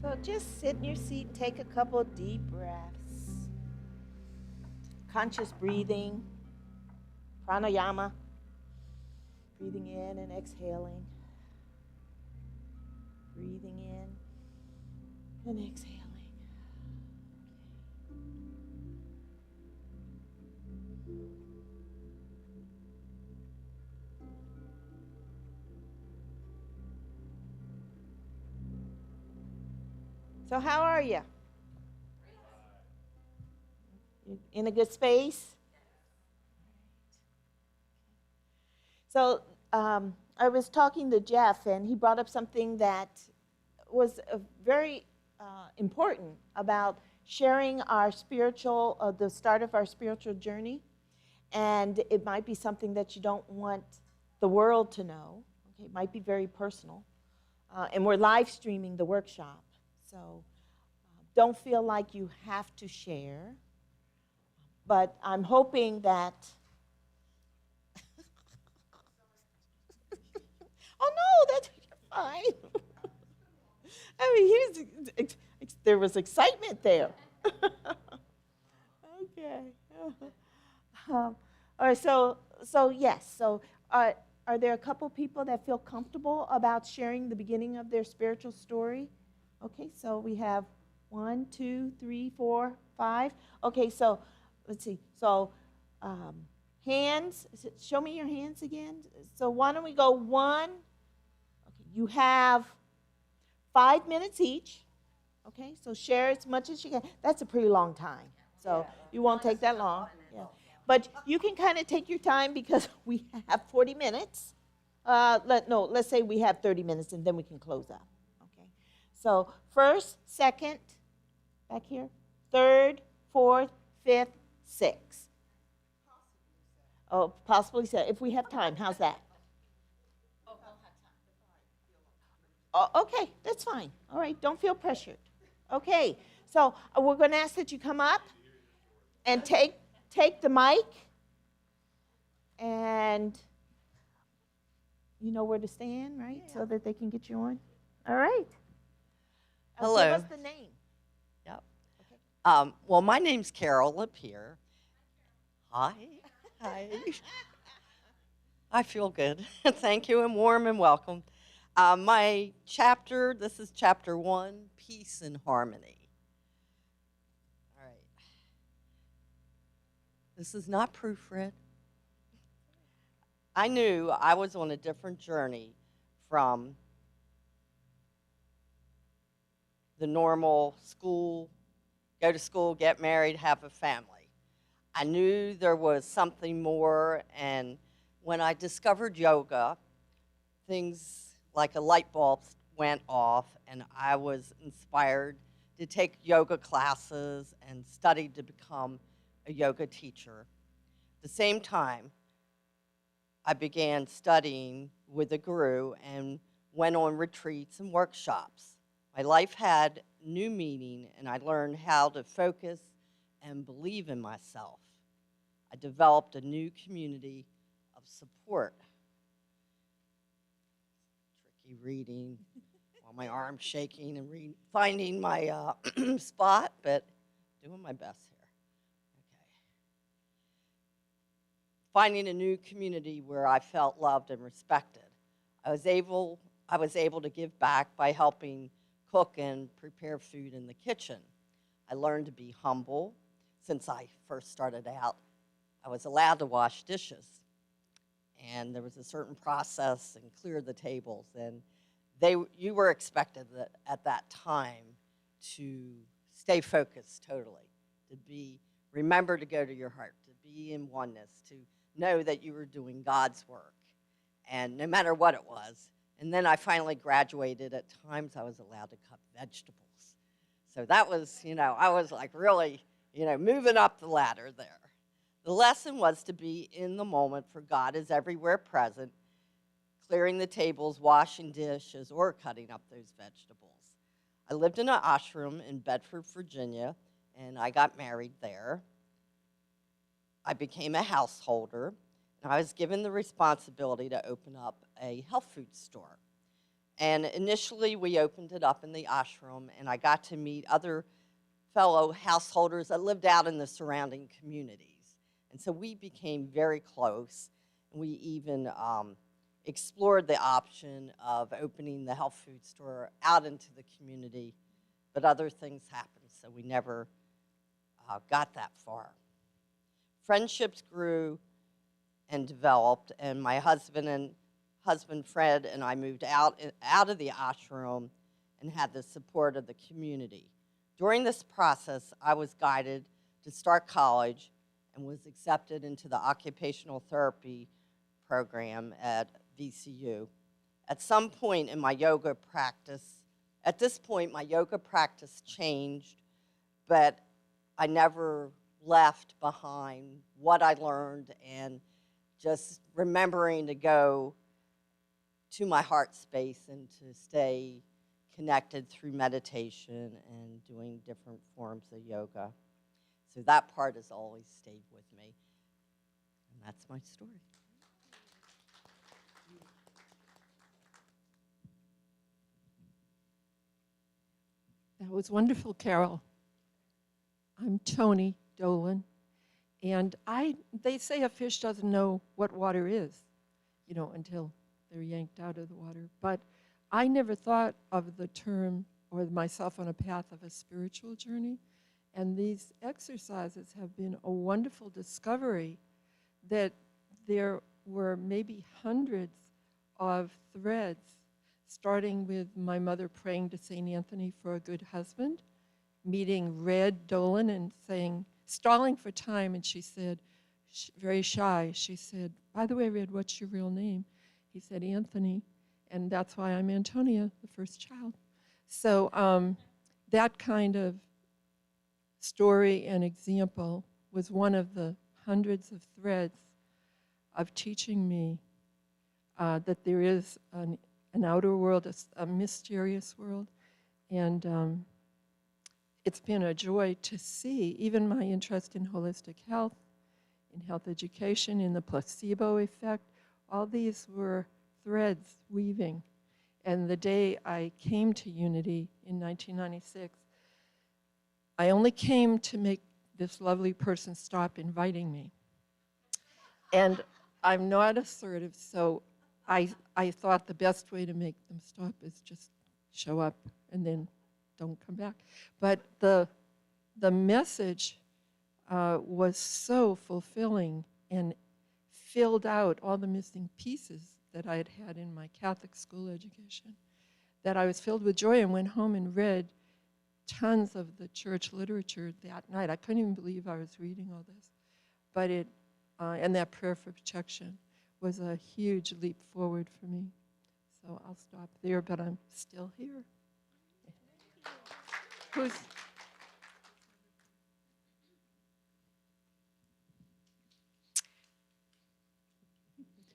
So just sit in your seat and take a couple deep breaths. Conscious breathing, pranayama, breathing in and exhaling. Breathing in and exhaling. So how are you? In a good space? So I was talking to Jeff, and he brought up something that was very important about sharing our spiritual, the start of our spiritual journey. And it might be something that you don't want the world to know. Okay, it might be very personal. And we're live streaming the workshop. So don't feel like you have to share. But I'm hoping that... Oh, no, that's fine. I mean, there was excitement there. Okay. All right, so yes. So are there a couple people that feel comfortable about sharing the beginning of their spiritual story? Okay, so we have 1, 2, 3, 4, 5. Okay, so let's see. So hands, show me your hands again. So why don't we go 1? Okay, you have 5 minutes each. Okay, so share as much as you can. That's a pretty long time. So you won't take that long. Yeah. But you can kind of take your time because we have 40 minutes. Let's say we have 30 minutes and then we can close up. Okay. So first, second, back here, third, fourth, fifth, sixth. Oh, possibly so. If we have time, how's that? Oh, okay, that's fine. All right, don't feel pressured. Okay, so we're going to ask that you come up and take the mic, and you know where to stand, right? So that they can get you on. All right. Hello. Give us the name. Yep. Okay. Well, my name's Carol Lapierre. Hi. Hi. I feel good. Thank you, and warm and welcome. My chapter, this is chapter 1, Peace and Harmony. All right. This is not proofread. I knew I was on a different journey from the normal school, go to school, get married, have a family. I knew there was something more, and when I discovered yoga, things like a light bulb went off, and I was inspired to take yoga classes and study to become a yoga teacher. At the same time, I began studying with a guru and went on retreats and workshops. My life had new meaning, and I learned how to focus and believe in myself. I developed a new community of support. Tricky reading while my arm's shaking and finding my spot, but doing my best here. Okay. Finding a new community where I felt loved and respected. I was able to give back by helping cook and prepare food in the kitchen. I learned to be humble. Since I first started out, I was allowed to wash dishes, and there was a certain process and clear the tables, and you were expected at that time to stay focused totally, to remember to go to your heart, to be in oneness, to know that you were doing God's work, and no matter what it was. And then I finally graduated. At times I was allowed to cut vegetables. So that was, I was like really, moving up the ladder there. The lesson was to be in the moment, for God is everywhere present, clearing the tables, washing dishes, or cutting up those vegetables. I lived in an ashram in Bedford, Virginia, and I got married there. I became a householder, and I was given the responsibility to open up a health food store. And initially, we opened it up in the ashram, and I got to meet other fellow householders that lived out in the surrounding communities. And so we became very close, and we even explored the option of opening the health food store out into the community, but other things happened, so we never got that far. Friendships grew and developed, and my husband Fred and I moved out of the ashram and had the support of the community. During this process, I was guided to start college and was accepted into the occupational therapy program at VCU. At some point in my yoga practice, at this point, my yoga practice changed, but I never left behind what I learned and just remembering to go to my heart space and to stay connected through meditation and doing different forms of yoga. So that part has always stayed with me. And that's my story. That was wonderful, Carol. I'm Tony Dolan, and they say a fish doesn't know what water is, until they're yanked out of the water. But I never thought of the term or myself on a path of a spiritual journey, and these exercises have been a wonderful discovery that there were maybe hundreds of threads, starting with my mother praying to St. Anthony for a good husband, meeting Red Dolan and stalling for time, and she said, very shy, she said, "By the way, Red, what's your real name?" He said, "Anthony," and that's why I'm Antonia, the first child. So that kind of story and example was one of the hundreds of threads of teaching me that there is an outer world, a mysterious world, and it's been a joy to see even my interest in holistic health, in health education, in the placebo effect. All these were threads weaving, And the day I came to Unity in 1996, I only came to make this lovely person stop inviting me. And I'm not assertive, so I thought the best way to make them stop is just show up and then don't come back. But the message was so fulfilling and filled out all the missing pieces that I had had in my Catholic school education, that I was filled with joy and went home and read tons of the church literature that night. I couldn't even believe I was reading all this. But and that prayer for protection was a huge leap forward for me. So I'll stop there, but I'm still here. Who's...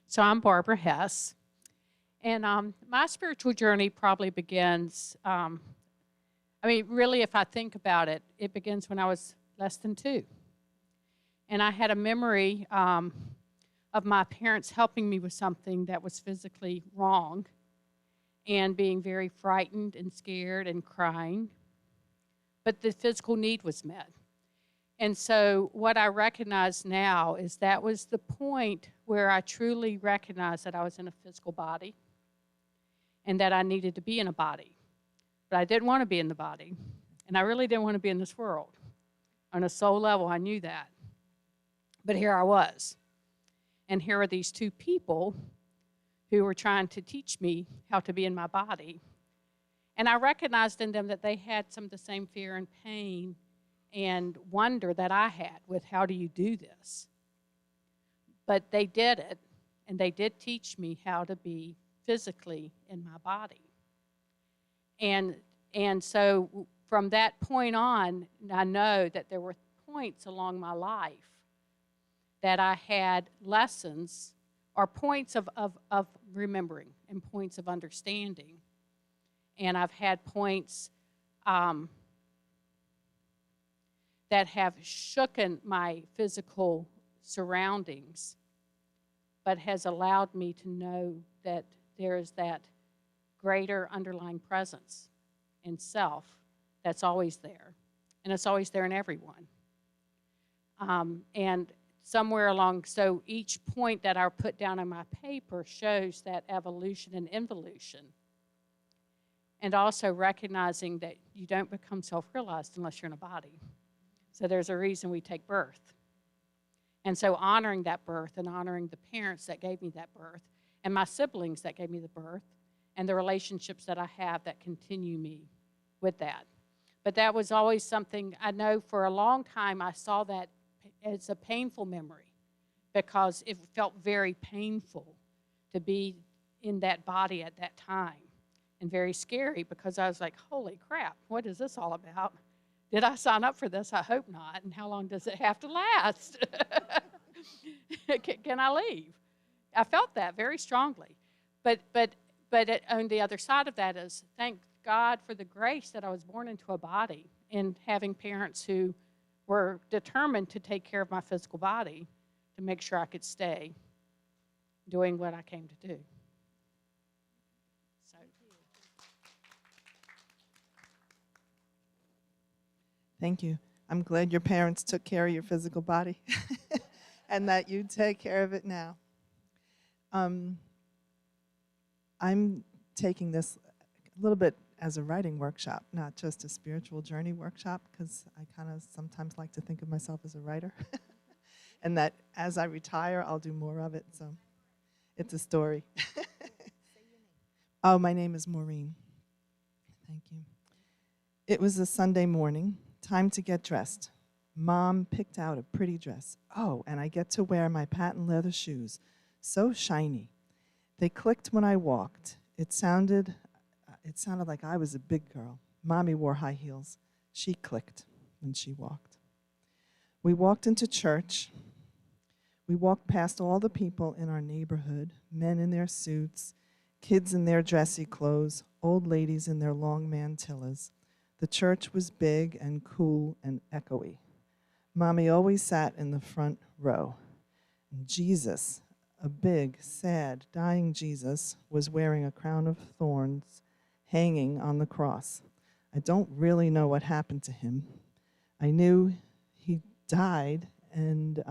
So I'm Barbara Hess, and my spiritual journey probably begins, really, if I think about it, it begins when I was less than 2. And I had a memory of my parents helping me with something that was physically wrong and being very frightened and scared and crying. But the physical need was met. And so what I recognize now is that was the point where I truly recognized that I was in a physical body and that I needed to be in a body. But I didn't want to be in the body, and I really didn't want to be in this world. On a soul level, I knew that. But here I was. And here are these 2 people who were trying to teach me how to be in my body. And I recognized in them that they had some of the same fear and pain and wonder that I had with how do you do this. But they did it, and they did teach me how to be physically in my body. And so from that point on, I know that there were points along my life that I had lessons or points of remembering and points of understanding. And I've had points that have shooken my physical surroundings, but has allowed me to know that there is that greater underlying presence in self that's always there, and it's always there in everyone. And somewhere along, so each point that I put down on my paper shows that evolution and involution, and also recognizing that you don't become self-realized unless you're in a body. So there's a reason we take birth. And so honoring that birth and honoring the parents that gave me that birth and my siblings that gave me the birth and the relationships that I have that continue me with that. But that was always something I know for a long time I saw that as a painful memory because it felt very painful to be in that body at that time and very scary because I was like, holy crap, what is this all about? Did I sign up for this? I hope not. And how long does it have to last? Can I leave? I felt that very strongly. But on the other side of that is thank God for the grace that I was born into a body and having parents who were determined to take care of my physical body to make sure I could stay doing what I came to do. So. Thank you. I'm glad your parents took care of your physical body and that you take care of it now. I'm taking this a little bit as a writing workshop, not just a spiritual journey workshop, because I kind of sometimes like to think of myself as a writer. And that as I retire, I'll do more of it. So it's a story. Oh, my name is Maureen. Thank you. It was a Sunday morning, time to get dressed. Mom picked out a pretty dress. Oh, and I get to wear my patent leather shoes, so shiny. They clicked when I walked. It sounded like I was a big girl. Mommy wore high heels. She clicked when she walked. We walked into church. We walked past all the people in our neighborhood, men in their suits, kids in their dressy clothes, old ladies in their long mantillas. The church was big and cool and echoey. Mommy always sat in the front row. And Jesus, a big, sad, dying Jesus was wearing a crown of thorns hanging on the cross. I don't really know what happened to him. I knew he died, and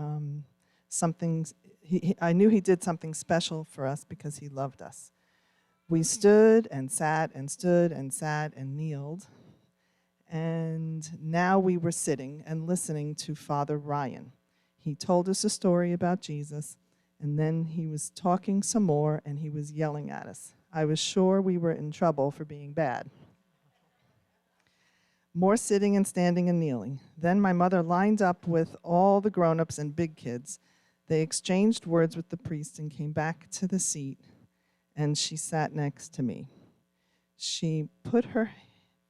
I knew he did something special for us because he loved us. We stood and sat and stood and sat and kneeled, and now we were sitting and listening to Father Ryan. He told us a story about Jesus, and then he was talking some more, and he was yelling at us. I was sure we were in trouble for being bad. More sitting and standing and kneeling. Then my mother lined up with all the grown-ups and big kids. They exchanged words with the priest and came back to the seat, and she sat next to me. She put her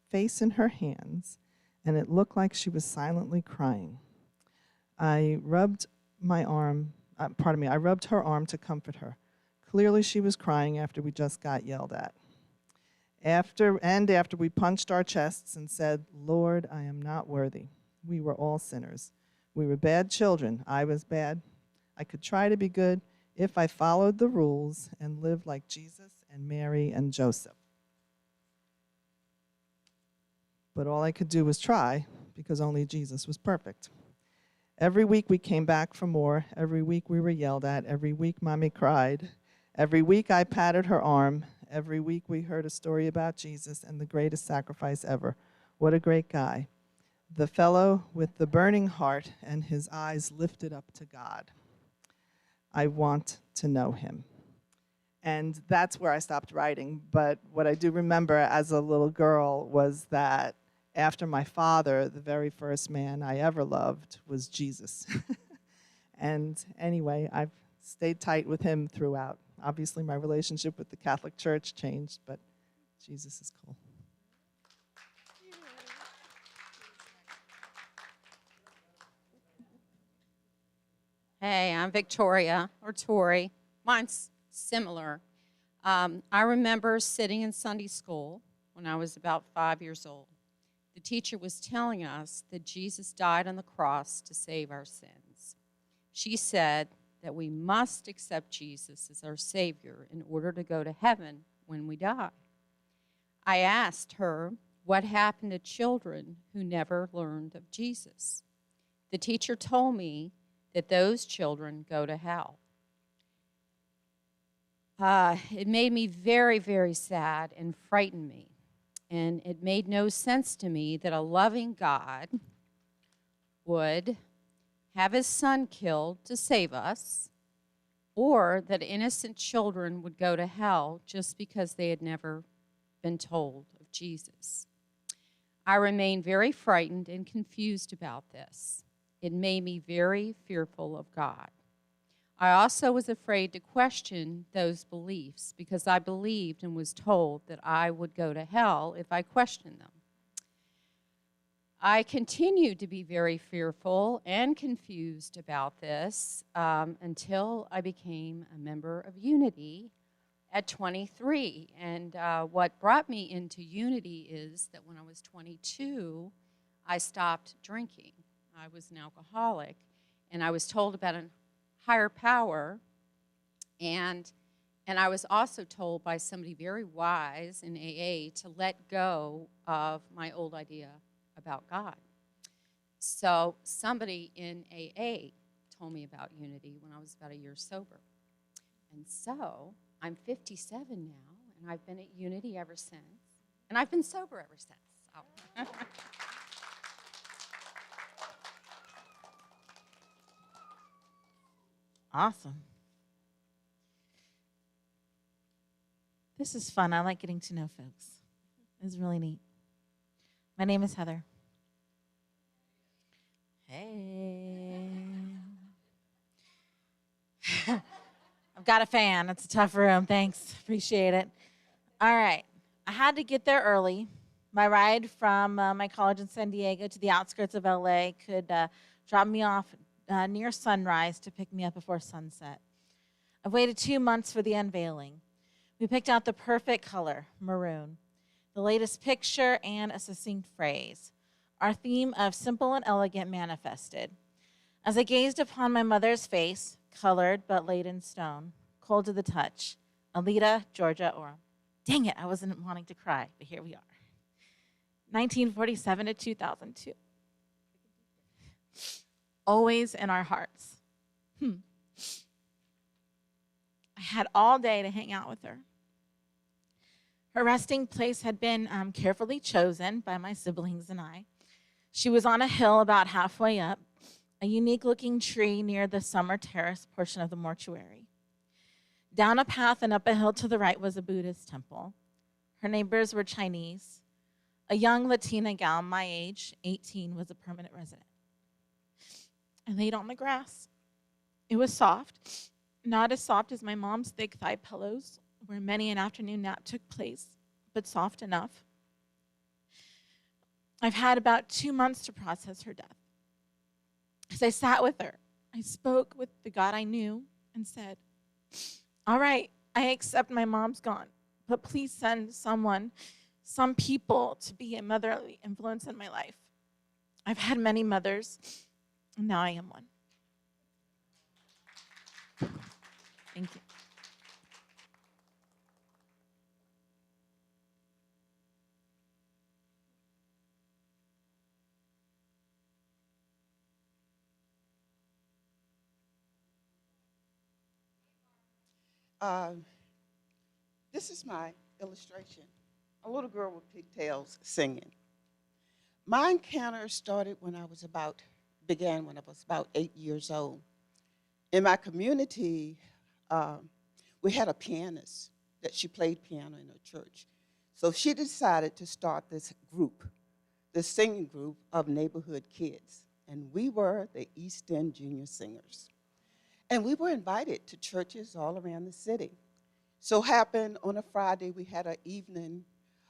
face in her hands, and it looked like she was silently crying. I rubbed her arm to comfort her. Clearly she was crying after we just got yelled at. After we punched our chests and said, "Lord, I am not worthy." We were all sinners. We were bad children. I was bad. I could try to be good if I followed the rules and lived like Jesus and Mary and Joseph. But all I could do was try, because only Jesus was perfect. Every week we came back for more. Every week we were yelled at. Every week Mommy cried. Every week I patted her arm. Every week we heard a story about Jesus and the greatest sacrifice ever. What a great guy. The fellow with the burning heart and his eyes lifted up to God. I want to know him. And that's where I stopped writing. But what I do remember as a little girl was that after my father, the very first man I ever loved was Jesus. And anyway, I've stayed tight with him throughout. Obviously, my relationship with the Catholic Church changed, but Jesus is cool. Hey, I'm Victoria, or Tori. Mine's similar. I remember sitting in Sunday school when I was about 5 years old. The teacher was telling us that Jesus died on the cross to save our sins. She said that we must accept Jesus as our Savior in order to go to heaven when we die. I asked her what happened to children who never learned of Jesus. The teacher told me that those children go to hell. It made me very, very sad and frightened me. And it made no sense to me that a loving God would have his son killed to save us, or that innocent children would go to hell just because they had never been told of Jesus. I remained very frightened and confused about this. It made me very fearful of God. I also was afraid to question those beliefs because I believed and was told that I would go to hell if I questioned them. I continued to be very fearful and confused about this until I became a member of Unity at 23. And what brought me into Unity is that when I was 22, I stopped drinking. I was an alcoholic, and I was told about a higher power, and I was also told by somebody very wise in AA to let go of my old idea about God. So somebody in AA told me about Unity when I was about a year sober. And so I'm 57 now, and I've been at Unity ever since, and I've been sober ever since. So. Awesome. This is fun. I like getting to know folks. It's really neat. My name is Heather. Hey. I've got a fan. It's a tough room. Thanks. Appreciate it. All right. I had to get there early. My ride from my college in San Diego to the outskirts of LA could drop me off near sunrise to pick me up before sunset. I've waited 2 months for the unveiling. We picked out the perfect color, maroon, the latest picture, and a succinct phrase. Our theme of simple and elegant manifested. As I gazed upon my mother's face, colored but laid in stone, cold to the touch. Alita, Georgia, Orem. Dang it, I wasn't wanting to cry, but here we are. 1947 to 2002. Always in our hearts. I had all day to hang out with her. Her resting place had been carefully chosen by my siblings and I. She was on a hill about halfway up, a unique-looking tree near the summer terrace portion of the mortuary. Down a path and up a hill to the right was a Buddhist temple. Her neighbors were Chinese. A young Latina gal my age, 18, was a permanent resident. I laid on the grass. It was soft, not as soft as my mom's thick thigh pillows, where many an afternoon nap took place, but soft enough. I've had about 2 months to process her death. As I sat with her, I spoke with the God I knew and said, all right, I accept my mom's gone, but please send someone, some people to be a motherly influence in my life. I've had many mothers, and now I am one. Thank you. This is my illustration. A little girl with pigtails singing. My encounter began when I was about 8 years old. In my community, we had a pianist that she played piano in her church. So she decided to start this group, this singing group of neighborhood kids. And we were the East End Junior Singers. And we were invited to churches all around the city. So happened on a Friday, we had an evening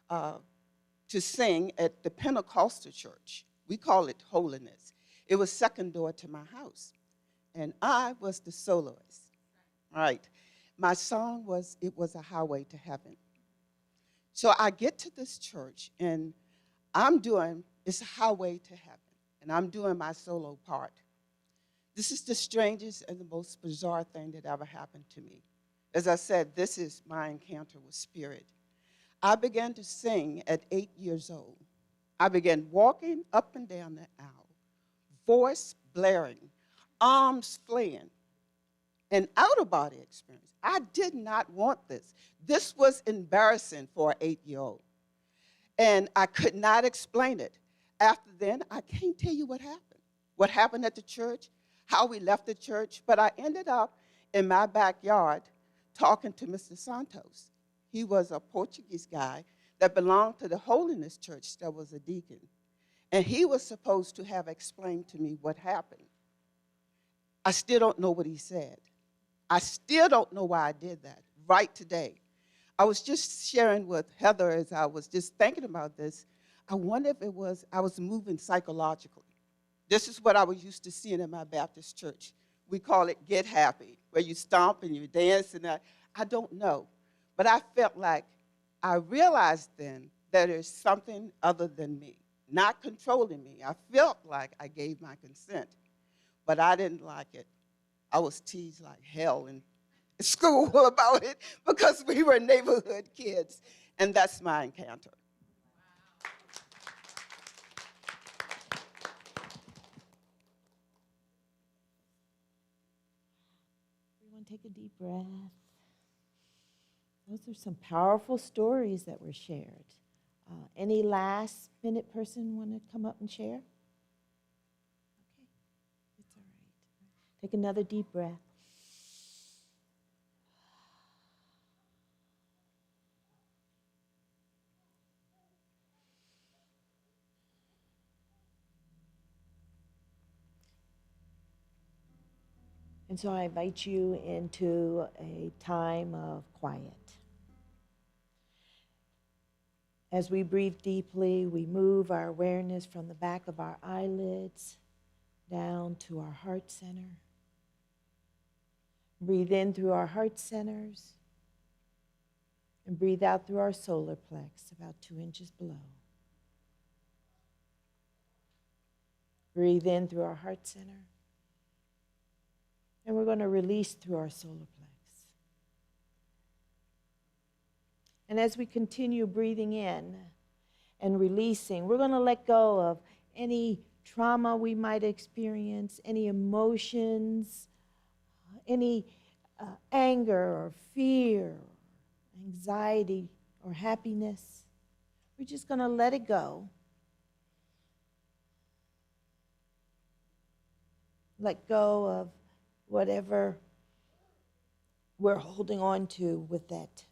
to sing at the Pentecostal church. We call it Holiness. It was second door to my house. And I was the soloist. Right. My song was, It Was a Highway to Heaven. So I get to this church, and it's a highway to heaven. And I'm doing my solo part. This is the strangest and the most bizarre thing that ever happened to me. As I said, this is my encounter with Spirit. I began to sing at 8 years old. I began walking up and down the aisle, voice blaring, arms flaring, an out-of-body experience. I did not want this. This was embarrassing for an 8-year-old. And I could not explain it. After then, I can't tell you what happened. What happened at the church, how we left the church, but I ended up in my backyard talking to Mr. Santos. He was a Portuguese guy that belonged to the Holiness Church that was a deacon. And he was supposed to have explained to me what happened. I still don't know what he said. I still don't know why I did that right today. I was just sharing with Heather as I was just thinking about this. I wonder if I was moving psychologically. This is what I was used to seeing in my Baptist church. We call it get happy, where you stomp and you dance and I don't know. But I felt like I realized then that there's something other than me, not controlling me. I felt like I gave my consent, but I didn't like it. I was teased like hell in school about it because we were neighborhood kids, and that's my encounter. Everyone take a deep breath. Those are some powerful stories that were shared. Any last minute person want to come up and share? Okay, it's all right. Take another deep breath. And so I invite you into a time of quiet. As we breathe deeply, we move our awareness from the back of our eyelids down to our heart center. Breathe in through our heart centers and breathe out through our solar plex, about 2 inches below. Breathe in through our heart center And we're going to release through our solar plex. And as we continue breathing in and releasing, we're going to let go of any trauma we might experience, any emotions, any anger or fear, anxiety or happiness. We're just going to let it go. Let go of whatever we're holding on to with that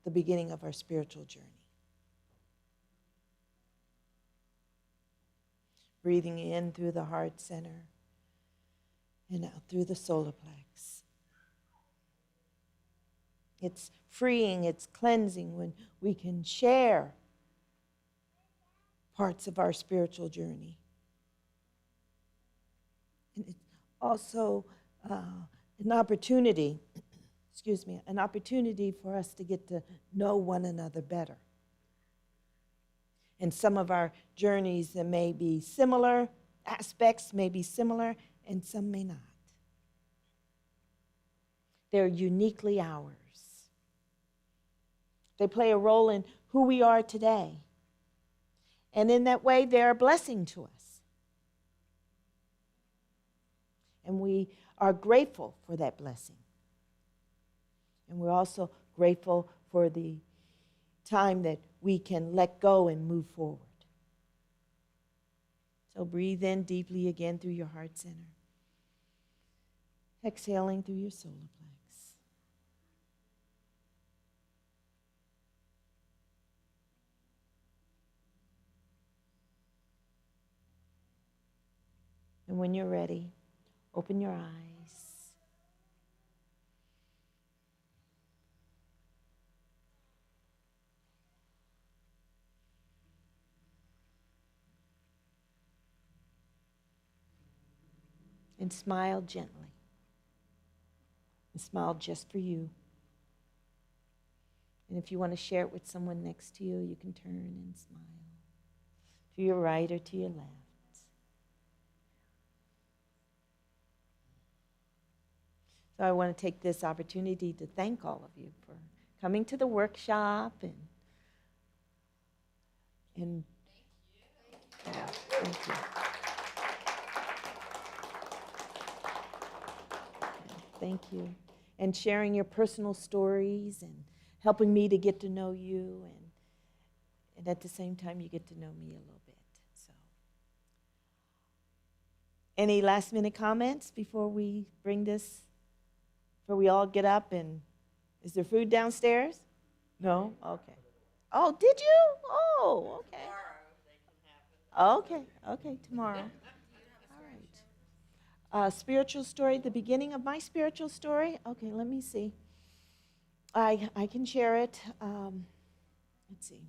the beginning of our spiritual journey. Breathing in through the heart center and out through the solar plex. It's freeing, it's cleansing when we can share parts of our spiritual journey. And it's also an opportunity for us to get to know one another better. And some of our journeys that may be similar, aspects may be similar, and some may not. They're uniquely ours. They play a role in who we are today. And in that way, they're a blessing to us. And we are grateful for that blessing. And we're also grateful for the time that we can let go and move forward. So breathe in deeply again through your heart center. Exhaling through your solar plex. And when you're ready, open your eyes. And smile gently. And smile just for you. And if you want to share it with someone next to you, you can turn and smile. To your right or to your left. So I want to take this opportunity to thank all of you for coming to the workshop and yeah, thank you. Thank you. And sharing your personal stories and helping me to get to know you, and at the same time you get to know me a little bit. So, any last minute comments before we bring this? Before we all get up, and is there food downstairs? No? Okay. Oh, did you? Oh, okay. Okay, tomorrow. All right. Spiritual story, the beginning of my spiritual story. Okay, let me see. I can share it. Let's see.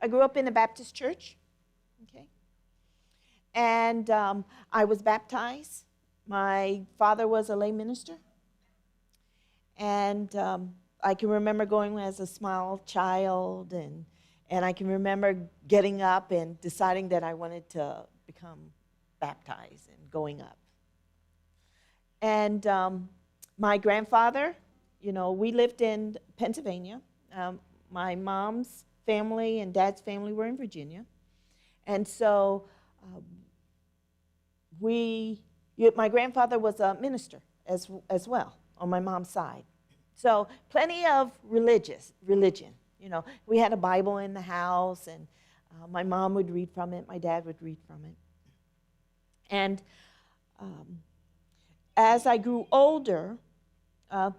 I grew up in a Baptist church, okay? And I was baptized. My father was a lay minister. And I can remember going as a small child, and I can remember getting up and deciding that I wanted to become baptized and going up. And my grandfather, we lived in Pennsylvania. My mom's family and dad's family were in Virginia. And so my grandfather was a minister as well on my mom's side. So plenty of religion. We had a Bible in the house, and my mom would read from it, my dad would read from it. And as I grew older,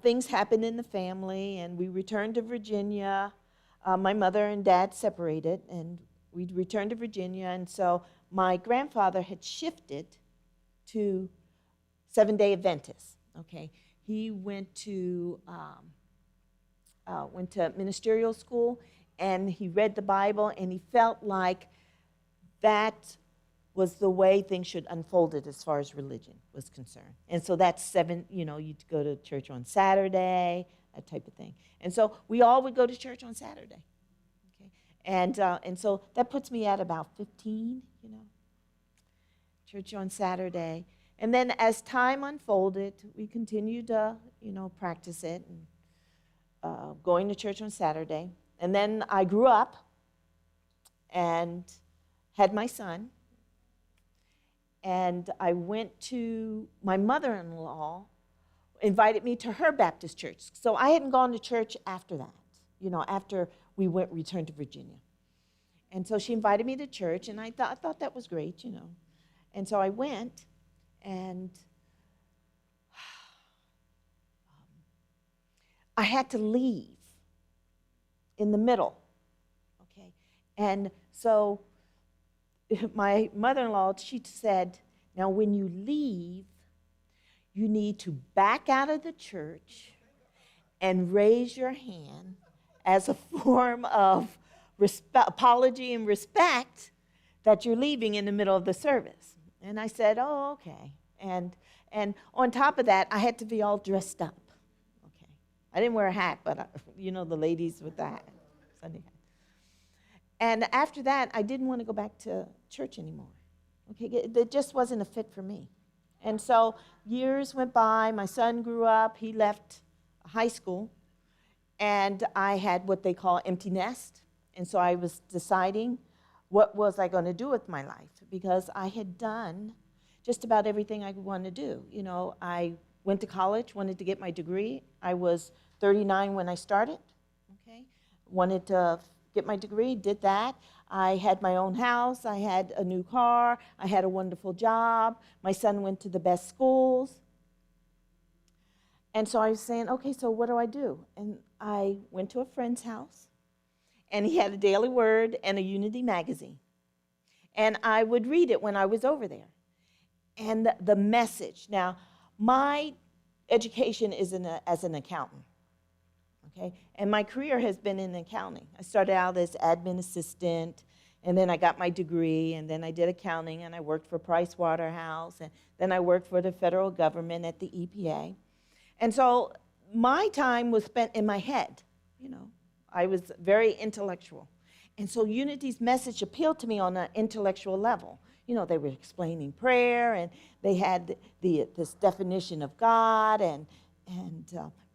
things happened in the family, and we returned to Virginia. My mother and dad separated, and we returned to Virginia, and so my grandfather had shifted to Seventh-day Adventist, okay? He went to ministerial school, and he read the Bible, and he felt like that was the way things should unfold it as far as religion was concerned. And so that's you'd go to church on Saturday, that type of thing. And so we all would go to church on Saturday, okay? And so that puts me at about 15, church on Saturday. And then as time unfolded, we continued to, practice it, and going to church on Saturday. And then I grew up and had my son. And I went to, my mother-in-law invited me to her Baptist church. So I hadn't gone to church after that, after we returned to Virginia. And so she invited me to church, and I thought that was great, And so I went, and I had to leave in the middle, okay? And so my mother-in-law, she said, now when you leave, you need to back out of the church and raise your hand as a form of apology and respect that you're leaving in the middle of the service. And I said, oh, okay. And on top of that, I had to be all dressed up. Okay. I didn't wear a hat, but the ladies with the hat, Sunday hat. And after that, I didn't want to go back to church anymore. Okay, it just wasn't a fit for me. And so years went by. My son grew up. He left high school. And I had what they call empty nest. And so I was deciding what was I going to do with my life, because I had done just about everything I wanted to do. I went to college, wanted to get my degree. I was 39 when I started, okay? Wanted to get my degree, did that. I had my own house. I had a new car. I had a wonderful job. My son went to the best schools. And so I was saying, okay, so what do I do? And I went to a friend's house, and he had a Daily Word and a Unity magazine. And I would read it when I was over there. And the message. Now, my education is as an accountant. Okay, and my career has been in accounting. I started out as admin assistant, and then I got my degree, and then I did accounting, and I worked for Price Waterhouse, and then I worked for the federal government at the EPA. And so my time was spent in my head. I was very intellectual. And so Unity's message appealed to me on an intellectual level. They were explaining prayer, and they had this definition of God, and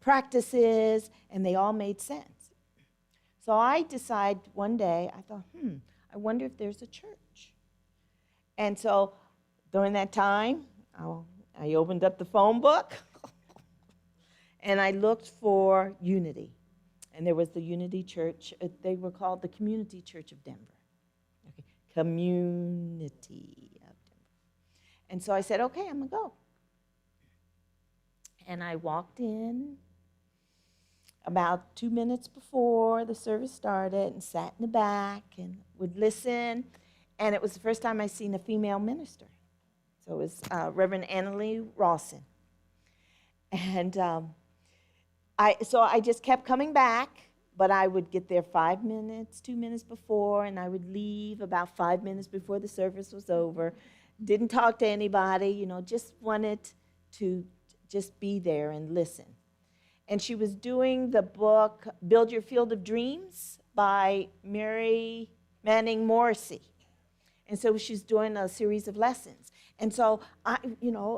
practices, and they all made sense. So I decided one day, I thought, I wonder if there's a church. And so during that time, I opened up the phone book, and I looked for Unity. And there was the Unity Church. They were called the Community Church of Denver. Okay. Community of Denver. And so I said, okay, I'm going to go. And I walked in about 2 minutes before the service started and sat in the back and would listen. And it was the first time I seen a female minister. So it was Reverend Annalie Rawson. And I just kept coming back, but I would get there 5 minutes, 2 minutes before, and I would leave about 5 minutes before the service was over. Didn't talk to anybody, just wanted to just be there and listen. And she was doing the book, Build Your Field of Dreams by Mary Manning Morrissey. And so she's doing a series of lessons. And so,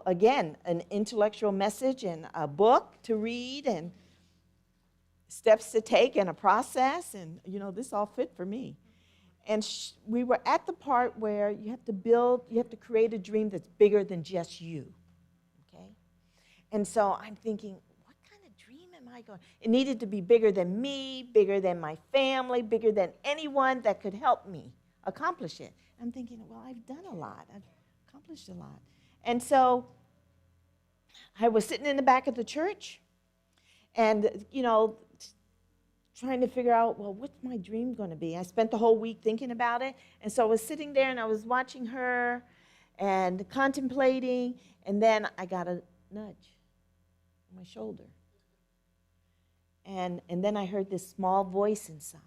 again, an intellectual message and a book to read and steps to take and a process. And, this all fit for me. And we were at the part where you have to create a dream that's bigger than just you. Okay? And so I'm thinking, what kind of dream am I going? It needed to be bigger than me, bigger than my family, bigger than anyone that could help me accomplish it. I'm thinking, well, I've done a lot. I've accomplished a lot. And so I was sitting in the back of the church and, trying to figure out, well, what's my dream going to be? I spent the whole week thinking about it. And so I was sitting there and I was watching her and contemplating. And then I got a nudge on my shoulder. And then I heard this small voice inside.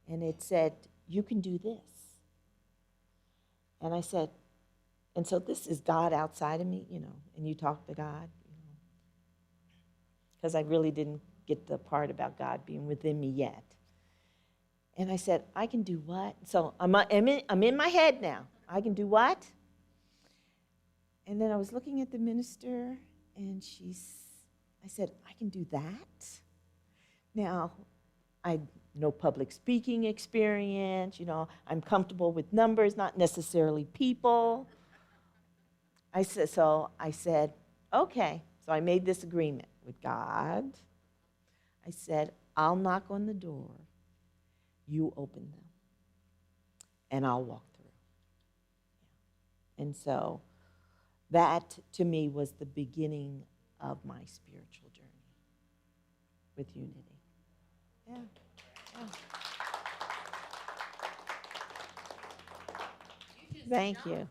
And it said, you can do this. And I said, and so this is God outside of me, and you talk to God, because I really didn't get the part about God being within me yet. And I said, I can do what? So I'm in my head now. I can do what? And then I was looking at the minister, and I said, I can do that? Now, I no public speaking experience, I'm comfortable with numbers, not necessarily people. I said, okay. So I made this agreement with God. I said, I'll knock on the door, you open them, and I'll walk through. And so that, to me, was the beginning of my spiritual journey with Unity. Yeah. Thank you.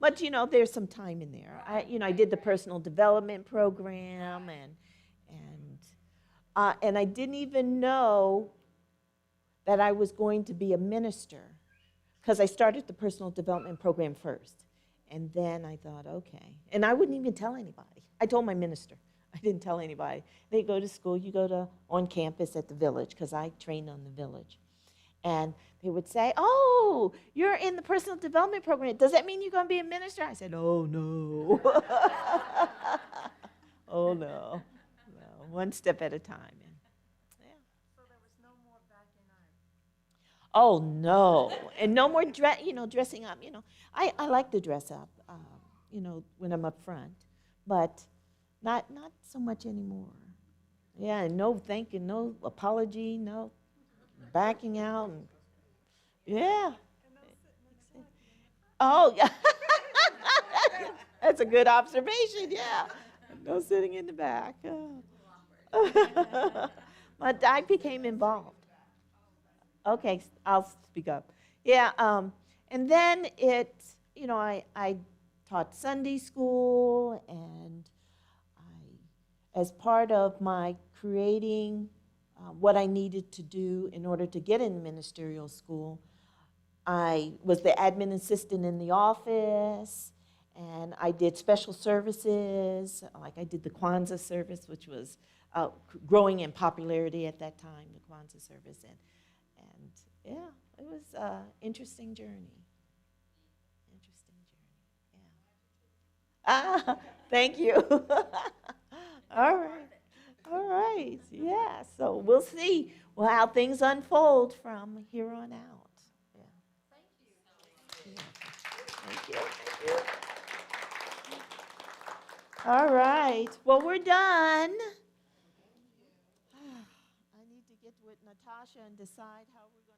But there's some time in there. I did the personal development program, and I didn't even know that I was going to be a minister, because I started the personal development program first. And then I thought, okay. And I wouldn't even tell anybody. I told my minister. I didn't tell anybody. They go to school, you go on campus at the village, because I trained on the village. And they would say, oh, you're in the personal development program. Does that mean you're going to be a minister? I said, oh, no. Oh, no. One step at a time. So there was no more backing out. Oh, no. And no more dressing up. I like to dress up, when I'm up front, but not so much anymore. Yeah, and no thanking, no apology, no backing out. Yeah. Oh, yeah. That's a good observation, yeah. No sitting in the back. But I became involved. Okay, I'll speak up. Yeah, and then I taught Sunday school, and as part of my creating what I needed to do in order to get in ministerial school, I was the admin assistant in the office, and I did special services, like I did the Kwanzaa service, which was growing in popularity at that time, the Kwanzaa service, and yeah, it was an interesting journey. Ah, thank you. All right, yeah, so we'll see how things unfold from here on out. Yeah. Thank you. All right, well, we're done. I need to get with Natasha and decide how we're going to